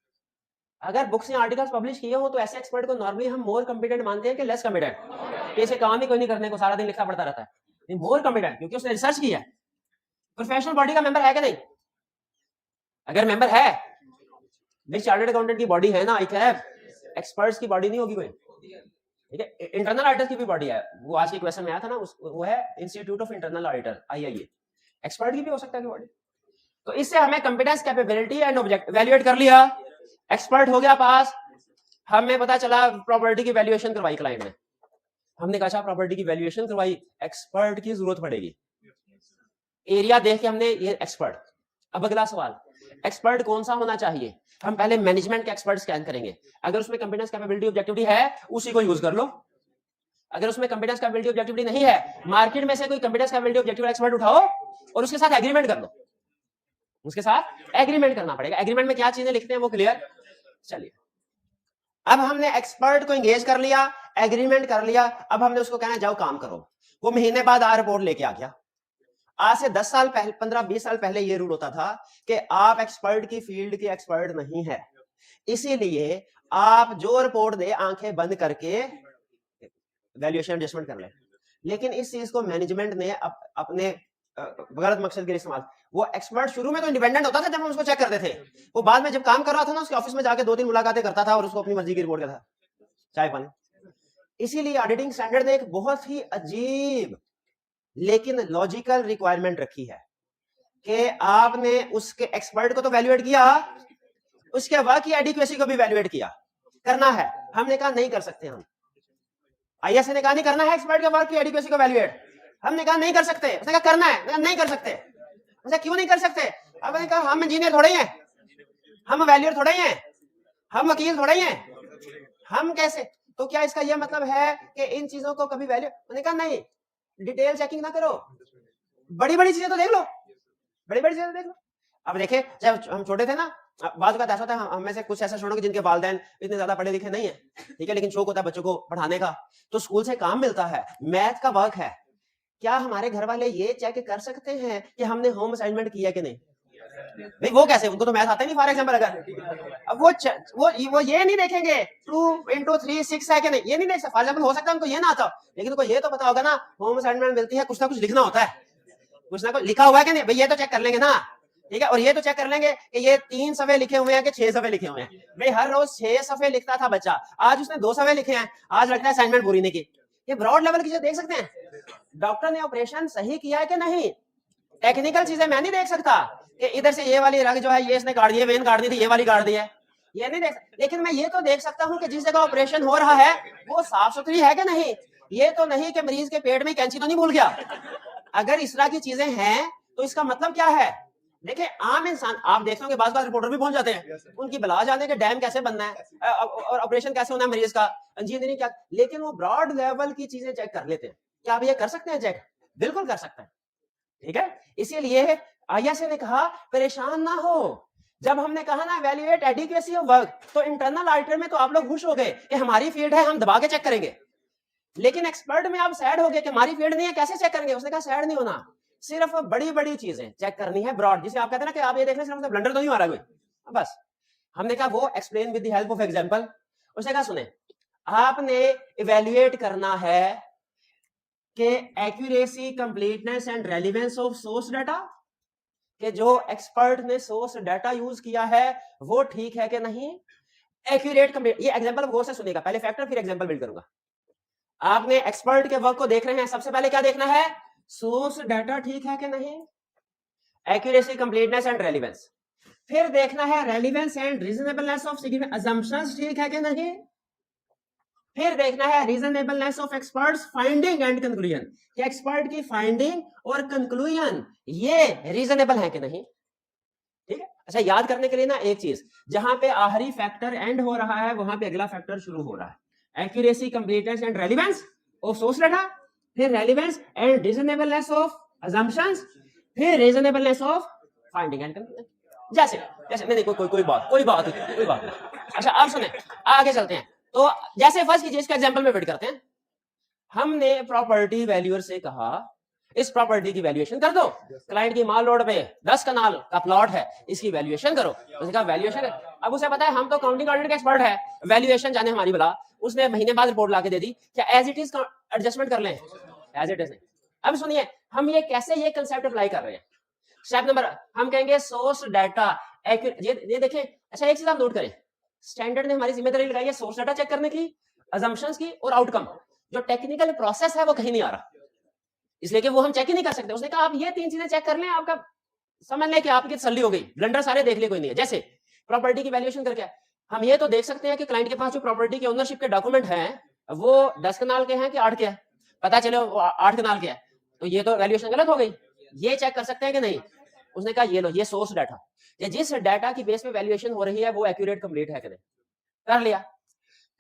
अगर बुक्स या आर्टिकल्स पब्लिश किए हो तो ऐसे एक्सपर्ट को नॉर्मली हम मोर कॉम्पिटेंट मानते हैं कि लेस कॉम्पिटेंट? इसे काम ही कोई नहीं करने को, सारा दिन लिखा पड़ता रहता है। मोर कॉम्पिटेंट क्योंकि उसने रिसर्च किया है। प्रोफेशनल बॉडी का मेंबर है कि नहीं? अगर मेंबर है, विच चार्टर्ड अकाउंटेंट की बॉडी है ना, एक्सपर्ट्स की बॉडी नहीं होगी कोई, ठीक है। इंटरनल ऑडिटर की भी बॉडी है, वो आज के क्वेश्चन में आया था ना, वो है institute of internal auditor, IIA। Expert की भी हो सकता है बॉडी। तो इससे हमें competence, capability and object valuate कर लिया, एक्सपर्ट हो गया पास। हमें पता चला प्रॉपर्टी की वैल्यूएशन करवाई क्लाइंट ने, हमने कहा प्रॉपर्टी की वैल्यूएशन करवाई, एक्सपर्ट की जरूरत पड़ेगी। एरिया देख के हमने ये एक्सपर्ट। अब अगला सवाल, एक्सपर्ट कौन सा होना चाहिए? हम पहले मैनेजमेंट के एक्सपर्ट स्कैन करेंगे, अगर उसमें कंपिटेंस, कैपेबिलिटी, ऑब्जेक्टिविटी है उसी को यूज कर लो। अगर उसमें कंपिटेंस, कैपेबिलिटी, ऑब्जेक्टिविटी नहीं है, मार्केट में से कोई कंपिटेंस, कैपेबिलिटी, ऑब्जेक्टिविटी एक्सपर्ट उठाओ और उसके साथ एग्रीमेंट कर लो। उसके साथ एग्रीमेंट करना पड़ेगा। एग्रीमेंट में क्या चीजें लिखते हैं वो क्लियर। चलिए, अब हमने एक्सपर्ट को एंगेज कर लिया, एग्रीमेंट कर लिया, अब हमने उसको कहना जाओ काम करो। वो महीने बाद आ रिपोर्ट लेके आ गया। आज से 10 साल पहले, 15-20 साल पहले ये रूल होता था कि आप एक्सपर्ट की फील्ड के एक्सपर्ट नहीं है, इसीलिए आप जो रिपोर्ट दे आंखें बंद करके वैल्यूएशन एडजस्टमेंट कर ले। लेकिन इस चीज को मैनेजमेंट ने अपने गलत मकसद के लिए इस्तेमाल। वो एक्सपर्ट शुरू में तो इंडिपेंडेंट होता था जब हम उसको चेक करते थे, वो बाद में जब काम कर रहा था ना, उसके ऑफिस में जाके 2-3 मुलाकातें करता था और उसको अपनी मर्जी की रिपोर्ट करता था, चाय पानी। इसीलिए ऑडिटिंग स्टैंडर्ड ने एक बहुत ही अजीब लेकिन लॉजिकल रिक्वायरमेंट रखी है कि आपने उसके एक्सपर्ट को तो वैल्यूएट किया, उसके वर्क की एडिक्वेसी को भी वैल्यूएट किया, करना है। हमने कहा नहीं कर सकते, हम IAS ने कहा नहीं करना है एक्सपर्ट के वर्क की एडिक्वेसी को वैल्यूएट, हमने कहा नहीं कर सकते, उसने कहा करना है, नहीं कर सकते। अच्छा क्यों नहीं कर सकते? अब मैंने कहा हम इंजीनियर थोड़े ही हैं, हम वैल्यूअर थोड़े ही हैं, हम वकील थोड़े ही हैं, हम कैसे? तो क्या इसका यह मतलब है कि इन चीजों को कभी वैल्यू? मैंने कहा नहीं, डिटेल चेकिंग ना करो, बड़ी बड़ी चीजें तो देख लो, बड़ी बड़ी चीजें देख लो। अब देखे जब हम छोटे थे ना, बात का ऐसा होता है, हम में से कुछ ऐसे छोड़ो कि जिनके वालिदैन इतने ज्यादा पढ़े लिखे नहीं है, ठीक है, लेकिन शौक होता है बच्चों को पढ़ाने का, तो स्कूल से काम मिलता है, मैथ का वर्क है। क्या हमारे घर वाले ये चेक कर सकते हैं कि हमने होम असाइनमेंट किया कि नहीं? भाई वो कैसे, उनको तो मैथ आता ही नहीं। फॉर एग्जांपल अगर अब वो ये नहीं देखेंगे 2 × 3 6 है कि नहीं, ये नहीं देख सकते। फॉर एग्जांपल हो सकता है उनको ये ना आता, लेकिन उनको ये तो पता होगा ना, होम असाइनमेंट मिलती है, कुछ ना कुछ लिखना होता है, कुछ ना कुछ लिखा हुआ है कि नहीं, भाई ये तो चेक कर लेंगे ना, ठीक है। और ये तो चेक कर लेंगे कि ये 3 सफ़े लिखे हुए हैं कि 6 सफ़े लिखे हुए हैं। भाई हर रोज 6 सफ़े लिखता था बच्चा, आज उसने 2 सफ़े लिखे हैं, आज लगता है असाइनमेंट पूरी नहीं की। ये ब्रॉड लेवल की चीजें देख सकते हैं। डॉक्टर ने ऑपरेशन सही किया है कि नहीं, टेक्निकल चीजें मैं नहीं देख सकता कि इधर से ये वाली रग जो है ये इसने काट दी है, वेन काट दी थी, ये वाली काट दी है, ये नहीं देख सकता। लेकिन मैं ये तो देख सकता हूँ कि जिस जगह ऑपरेशन हो रहा है वो साफ सुथरी है कि नहीं। ये तो नहीं कि मरीज के पेट में कैंची तो नहीं भूल गया। अगर इस तरह की चीजें हैं तो इसका मतलब क्या है? देखिए आम इंसान, आप देखते हो कि बार रिपोर्टर भी पहुंच जाते हैं, उनकी बला जाने के डैम कैसे बनना है और ऑपरेशन कैसे होना है मरीज का, इंजीनियरिंग क्या, लेकिन वो ब्रॉड लेवल की चीजें चेक कर लेते हैं। क्या आप ये कर सकते हैं चेक? बिल्कुल कर सकते हैं, ठीक है। इसीलिए IAS ने कहा परेशान ना हो, जब हमने कहा ना वैल्यूएट एडिक्वेसी ऑफ वर्क, तो इंटरनल ऑडिटर में तो आप लोग खुश हो गए कि हमारी फील्ड है, हम दबा के चेक करेंगे। लेकिन एक्सपर्ट में आप सैड हो गए कि हमारी फील्ड नहीं है, कैसे चेक करेंगे? उसने कहा सैड नहीं होना, सिर्फ बड़ी बड़ी चीजें चेक करनी है, ब्रॉड, जिसे आप कहते हैं ना कि आप ये देखने से मतलब ब्लंडर तो नहीं आ रहा कोई, बस। हमने कहा वो explain with the help of example. उसने कहा सुने, आपने इवैल्यूएट करना है कि accuracy, completeness and relevance of source data, कि जो एक्सपर्ट ने सोर्स डाटा यूज किया है वो ठीक है कि नहीं, एक्यूरेट, कंप्लीट। ये एग्जांपल गौर से सुनेगा, पहले फैक्टर फिर एग्जांपल बिल्ड करूंगा। आपने एक्सपर्ट के वर्क को देख रहे हैं, सबसे पहले क्या देखना है, सोर्स डाटा ठीक है कि नहीं, एक्यूरेसी, कंप्लीटनेस एंड रेलिवेंस। फिर देखना है relevance and reasonableness of significant assumptions ठीक है कि नहीं। फिर देखना है reasonableness of experts finding and conclusion, कि एक्सपर्ट की फाइंडिंग और कंक्लूजन ये रीजनेबल है कि नहीं। ठीक है, अच्छा याद करने के लिए ना एक चीज, जहां पे आखिरी फैक्टर एंड हो रहा है वहां पे अगला फैक्टर शुरू हो रहा है। Accuracy, completeness and relevance of source data, फिर relevance and reasonableness of assumptions, फिर reasonableness of finding and conclusion. जैसे जैसे नहीं कोई बात नहीं। अच्छा आप सुने, आगे चलते हैं। तो जैसे फर्स्ट कीजिए, इसका एग्जांपल में फिट करते हैं। हमने प्रॉपर्टी वैल्यूअर से कहा इस प्रॉपर्टी की वैल्यूएशन कर दो, क्लाइंट की माल रोड पे 10 कनाल का प्लॉट है, इसकी वैल्यूएशन करो। उसने कहा वैल्यूएशन, अब उसे पता है हम तो काउंटिंग ऑडिट के एक्सपर्ट है, वैल्यूएशन जाने हमारी बला, उसने महीने बाद रिपोर्ट लाके दे दी, क्या एज इट इज एडजस्टमेंट कर लें, एज इट इज नहीं। अब सुनिए हम ये कैसे ये कंसेप्ट अप्लाई कर रहे हैं। स्टेप नंबर हम कहेंगे सोर्स डाटा ये देखें। अच्छा एक चीज आप नोट करें, स्टैंडर्ड ने हमारी जिम्मेदारी लगाई है सोर्स डाटा चेक करने की, असम्पशंस की और आउटकम। जो टेक्निकल प्रोसेस है वो कहीं नहीं आ रहा, इसलिए कि वो हम चेक ही नहीं कर सकते। उसने कहा आप ये 3 चीजें चेक कर लें, आपका समझ लें कि आपकी तसल्ली हो गई, ब्लंडर सारे देख ले कोई नहीं है। जैसे प्रॉपर्टी की वैल्यूएशन करके हम ये तो देख सकते हैं कि क्लाइंट के पास जो प्रॉपर्टी के ओनरशिप के डॉक्यूमेंट हैं वो 10 कनाल के हैं कि 8 के हैं, पता चले 8 कनाल के हैं, तो ये तो वैल्यूएशन गलत हो गई, ये चेक कर सकते हैं कि नहीं। उसने कहा ये लो, ये सोर्स डाटा, ये जिस डाटा की बेस पे वैल्यूएशन हो रही है वो एक्यूरेट कंप्लीट है कि नहीं, कर लिया।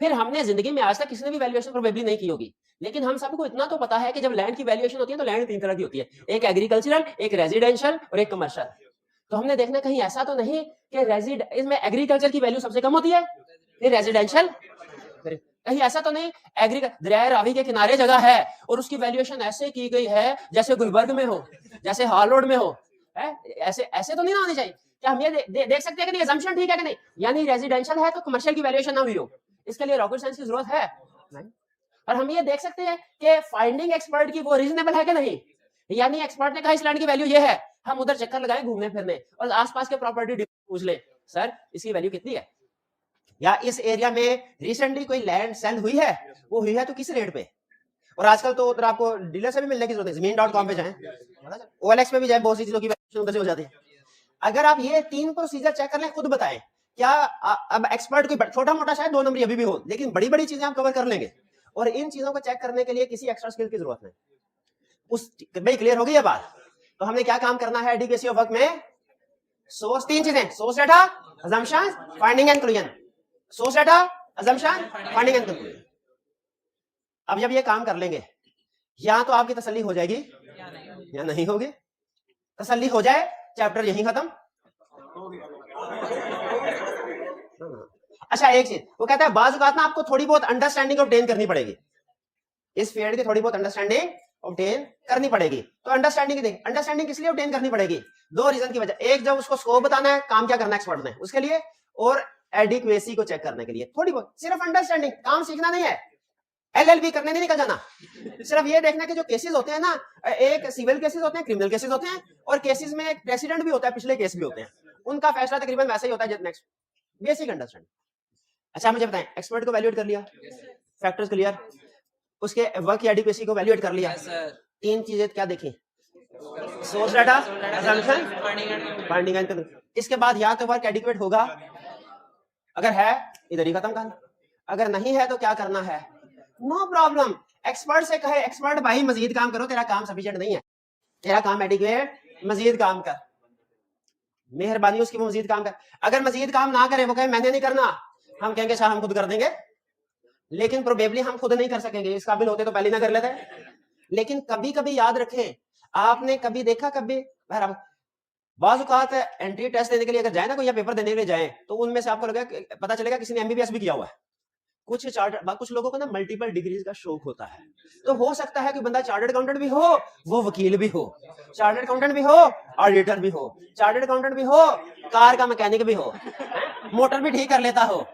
फिर हमने जिंदगी में आज तक किसी ने भी वैल्यूएशन प्रोबेबली नहीं की होगी, लेकिन हम सबको इतना तो पता है कि जब लैंड की वैल्यूएशन होती है तो लैंड 3 तरह की होती है, एक एग्रीकल्चरल, एक रेजिडेंशियल और एक कमर्शियल। तो हमने देखना कहीं ऐसा तो नहीं कि इसमें एग्रीकल्चर की वैल्यू सबसे कम होती है, फिर रेजिडेंशियल, कहीं ऐसा तो नहीं दरिया रावी के किनारे जगह है और उसकी वैल्यूएशन ऐसे की गई है जैसे गुलबर्ग में हो, जैसे हाल रोड में हो, है ऐसे ऐसे तो नहीं ना होनी चाहिए। क्या हम ये देख सकते हैं कि असम्पशन ठीक है कि नहीं, यानी रेजिडेंशियल है तो कमर्शियल की वैल्यूएशन ना हुई हो, इसके लिए रॉकेट साइंस की जरूरत है नहीं। और हम ये देख सकते हैं कि फाइंडिंग एक्सपर्ट की वो रीजनेबल है कि नहीं, यानी एक्सपर्ट ने कहा इस लैंड की वैल्यू ये है, हम उधर चक्कर लगाए घूमने फिरने और आसपास के प्रॉपर्टी पूछ ले सर इसकी वैल्यू कितनी है, या इस एरिया में रिसेंटली कोई लैंड सेल हुई है, वो हुई है तो किस रेट पे। और आजकल तो उधर आपको डीलर से भी मिलने की जरूरत है, जमीन.com पे जाएं, OLX पे भी जाएं, बहुत सी चीजों की वैल्यूएशन उधर से हो जाती है। अगर आप ये 3 प्रोसीजर चेक कर लें, खुद बताएं क्या अब एक्सपर्ट कोई छोटा मोटा शायद 2 नंबर अभी भी हो, लेकिन बड़ी बड़ी चीजें आप कवर कर लेंगे। और इन चीजों को चेक करने के लिए किसी एक्स्ट्रा स्किल की जरूरत नहीं। उस भाई क्लियर हो गई है बात। तो हमने क्या काम करना है एडीकेसी ऑफ वर्क में, सोर्स 3 चीजें, source data, assumption, finding and conclusion. Source data, assumption, finding and conclusion. अब जब ये काम कर लेंगे, या तो आपकी तसल्ली हो जाएगी या नहीं होगी। तसल्ली हो जाए चैप्टर यहीं खत्म। अच्छा एक चीज वो कहता है बाज़ औक़ात ना आपको थोड़ी बहुत अंडरस्टैंडिंग ऑब्टेन करनी पड़ेगी, इस फील्ड की थोड़ी बहुत अंडरस्टैंडिंग ऑब्टेन करनी पड़ेगी। तो अंडरस्टैंडिंग किस लिए ऑब्टेन करनी पड़ेगी, 2 रीजन की वजह। एक जब उसको स्कोप बताना है काम क्या करना है एक्सपर्ट ने उसके लिए, और एडिक्वेसी को चेक करने के लिए। थोड़ी बहुत सिर्फ अंडरस्टैंडिंग, काम सीखना नहीं है, LLB करने नहीं निकल जाना। सिर्फ ये देखना कि जो केसेस होते हैं ना, एक सिविल केसेस होते हैं, क्रिमिनल केसेस होते हैं, और केसेस में एक प्रेसिडेंट भी होता है, पिछले केस भी होते हैं, उनका फैसला तकरीबन वैसे ही होता है। Next basic understanding. अच्छा मुझे बताएं, एक्सपर्ट को वैल्यूएट कर लिया, फैक्टर्स क्लियर, उसके वर्क की एडिक्वेसी को वैल्यूएट कर लिया। 3 चीजें क्या देखी, source data, assumption, finding and conclusion. इसके बाद या तो वर्क एडिक्वेट होगा, अगर है इधर ही खत्म करना, अगर नहीं है तो क्या करना है, नो प्रॉब्लम। एक्सपर्ट से कहे एक्सपर्ट भाई मजीद काम करो, तेरा काम सफिशिएंट नहीं है, तेरा काम एडिक्वेट, मजीद काम कर, मेहरबानी उसकी मजीद काम कर। अगर मजीद काम ना करे, वो कहे मैंने नहीं करना, हम कहेंगे शाह हम खुद कर देंगे, लेकिन प्रोबेबली हम खुद नहीं कर सकेंगे, इस काबिल होते तो पहले ना कर लेते। लेकिन कभी कभी याद रखें, आपने कभी देखा, कभी बाज़ औक़ात एंट्री टेस्ट देने के लिए अगर जाए ना कोई, या पेपर देने के लिए जाए, तो उनमें से आपको लगेगा, पता चलेगा किसी ने MBBS भी किया हुआ है। कुछ लोगों को ना मल्टीपल डिग्रीज का शौक होता है, तो हो सकता है कि बंदा चार्टर्ड अकाउंटेंट भी हो, वो वकील भी हो, चार्टर्ड अकाउंटेंट भी हो, ऑडिटर भी हो, चार्टर्ड अकाउंटेंट भी हो, कार का मैकेनिक भी हो, मोटर भी ठीक कर लेता हो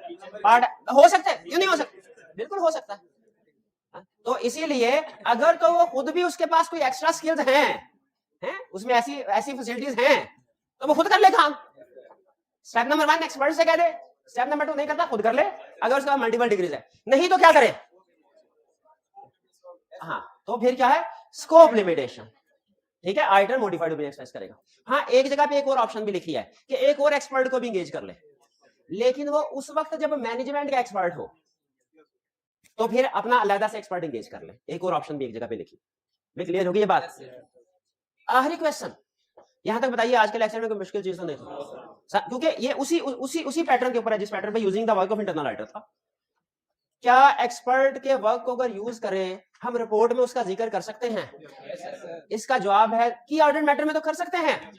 सकता है, क्यों नहीं हो सकता, बिल्कुल हो सकता है। तो इसीलिए अगर तो वो खुद भी, उसके पास कोई एक्स्ट्रा स्किल्स हैं, उसमें ऐसी फैसिलिटीज हैं, तो वो खुद कर ले काम। स्टेप नंबर 1 एक्सपर्ट से कह दे, स्टेप नंबर 2 नहीं करता खुद कर ले, अगर उसका मल्टीपल डिग्रीज है। नहीं तो क्या करे, हाँ, तो फिर क्या है, स्कोप लिमिटेशन, ठीक है, आइटम मॉडिफाइड ओपिनियन एक्सप्रेस करेगा। हाँ, एक जगह पे एक और ऑप्शन भी लिखी है कि एक और एक्सपर्ट को भी एंगेज कर ले, लेकिन वो उस वक्त जब मैनेजमेंट का एक्सपर्ट हो, तो फिर अपना अलग से एक्सपर्ट एंगेज कर ले। एक और ऑप्शन भी एक जगह पे लिखी। भी क्लियर होगी ये बात? आखिरी क्वेश्चन, यहां तक बताइए आज के लेक्चर में कोई मुश्किल चीज तो नहीं थी, क्योंकि ये उसी पैटर्न के ऊपर है जिस पैटर्न पे using the work of internal auditor था। क्या एक्सपर्ट के वर्क को अगर यूज करें हम रिपोर्ट में उसका जिक्र कर सकते हैं? इसका जवाब है कि ऑडिट मैटर में तो कर सकते हैं,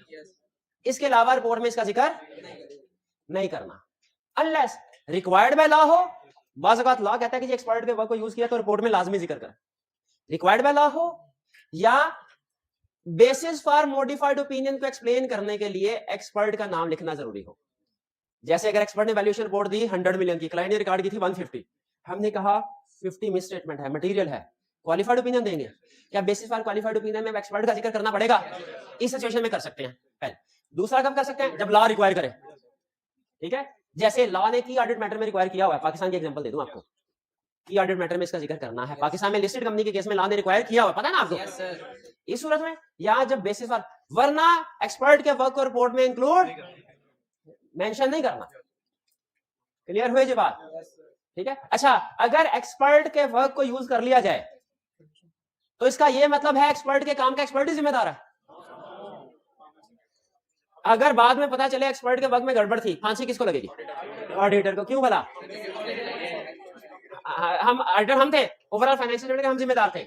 इसके अलावा रिपोर्ट में इसका जिक्र नहीं करना, अनलेस रिक्वायर्ड बाय लॉ हो। बाज़ औक़ात लॉ कहता है कि एक्सपर्ट के वर्क को यूज किया तो रिपोर्ट में लाजमी जिक्र करें, रिक्वायर्ड बाय लॉ हो, या बेसिस फॉर मॉडिफाइड ओपिनियन को एक्सप्लेन करने के लिए एक्सपर्ट का नाम लिखना जरूरी हो। जैसे अगर एक्सपर्ट ने वैल्यूएशन रिपोर्ट दी 100 मिलियन की, क्लाइंट ने रिकॉर्ड की थी 150, हमने कहा 50 मिस स्टेटमेंट है, मटेरियल है, क्वालिफाइड ओपिनियन देंगे, क्या बेसिस फॉर क्वालिफाइड ओपिनियन में एक्सपर्ट का जिक्र करना पड़ेगा? इस सिचुएशन में कर सकते हैं पहले। दूसरा कब कर सकते हैं? जब लॉ रिक्वायर करे, ठीक है, जैसे लॉ ने की ऑडिट मैटर में रिक्वायर किया हुआ है, पाकिस्तान की एग्जांपल दे दूं आपको, की ऑडिट मैटर में इसका जिक्र करना है, पाकिस्तान में लिस्टेड कंपनी के केस में लॉ ने रिक्वायर किया हुआ है, पता है ना आपको? इस सूरत में या जब बेसिस फॉर, वरना एक्सपर्ट के वर्क को रिपोर्ट में इंक्लूड मेंशन नहीं करना। क्लियर हुई जी बात? ठीक है। अच्छा, अगर एक्सपर्ट के वर्क को यूज कर लिया जाए तो इसका यह मतलब है एक्सपर्ट के काम का एक्सपर्ट ही जिम्मेदार है। अगर बाद में पता चले एक्सपर्ट के वर्क में गड़बड़ थी, फांसी किसको लगेगी? ऑडिटर को। क्यों भला? हम ऑडिटर हम थे, ओवरऑल फाइनेंशियल के हम जिम्मेदार थे।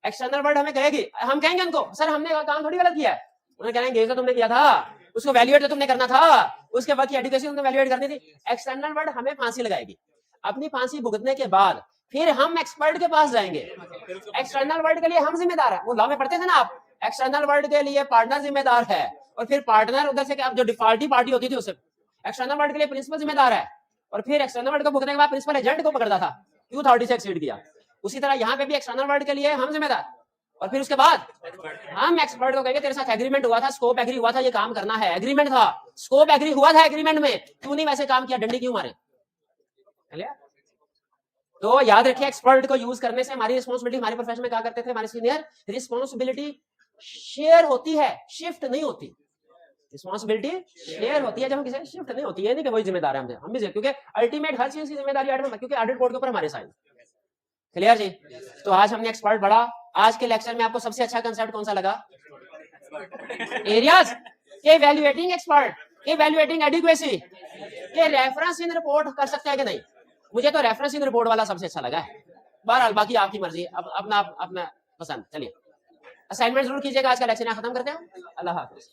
एक्सटर्नल वर्ल्ड हमें कहेगी, हम कहेंगे उनको सर हमने काम थोड़ी गलत किया है, उन्हें कहेंगे ये तो तुमने किया था, उसको वैल्यूएट तो तुमने करना था, उसके बाद की एजुकेशन तुमने वैल्यूएट करनी थी। एक्सटर्नल वर्ल्ड हमें फांसी लगाएगी, अपनी फांसी भुगतने के बाद फिर हम एक्सपर्ट के पास जाएंगे। एक्सटर्नल वर्ल्ड के लिए हम जिम्मेदार है, वो लॉ में पढ़ते थे ना आप, एक्सटर्नल वर्ल्ड के लिए पार्टनर जिम्मेदार है, और फिर पार्टनर उधर से जो डिफॉल्टी पार्टी होती थी उसे एक्सटर्नल वर्ल्ड के लिए प्रिंसिपल जिम्मेदार है, और फिर एक्सटर्नल वर्ल्ड को भुगतने के बाद प्रिंसिपल एजेंट को पकड़ता था क्यों अथॉरिटी से एक्सीड किया। उसी तरह यहाँ पे भी एक्सटर्नल वर्ल्ड के लिए हम जिम्मेदार, और फिर उसके बाद हम एक्सपर्ट को कहेंगे तेरे साथ एग्रीमेंट हुआ था, स्कोप एग्री हुआ था, ये काम करना है, एग्रीमेंट था, स्कोप एग्री हुआ था एग्रीमेंट में, क्यों नहीं वैसे काम किया, डंडी क्यों मारे? तो याद रखिए एक्सपर्ट को यूज करने से हमारी रिस्पॉन्सिबिलिटी, हमारे प्रोफेशन में क्या करते थे हमारे सीनियर, रिस्पॉन्सिबिलिटी शेयर होती है, शिफ्ट नहीं होती। रिस्पॉन्सिबिलिटी शेयर होती है जब हम किसी शिफ्ट नहीं होती है, नहीं कि वही जिम्मेदार है हम भी, क्योंकि अल्टीमेट हर चीज की जिम्मेदारी क्योंकि ऑडिट बोर्ड के ऊपर हमारे साइन। क्लियर जी? तो आज हमने एक्सपर्ट पढ़ा। आज के लेक्चर में आपको सबसे अच्छा कंसेप्ट कौन सा लगा? एरियाज के इवैल्यूएटिंग एक्सपर्ट, के इवैल्यूएटिंग एडिक्वेसी, के रेफरेंस इन रिपोर्ट कर सकते हैं कि नहीं। मुझे तो रेफरेंस इन रिपोर्ट वाला सबसे अच्छा लगा है, बहरहाल बाकी आपकी मर्जी, अपना अपना पसंद। चलिए असाइनमेंट जरूर कीजिएगा। आज का लेक्चर यहाँ खत्म करते हैं। अल्लाह हाफिज।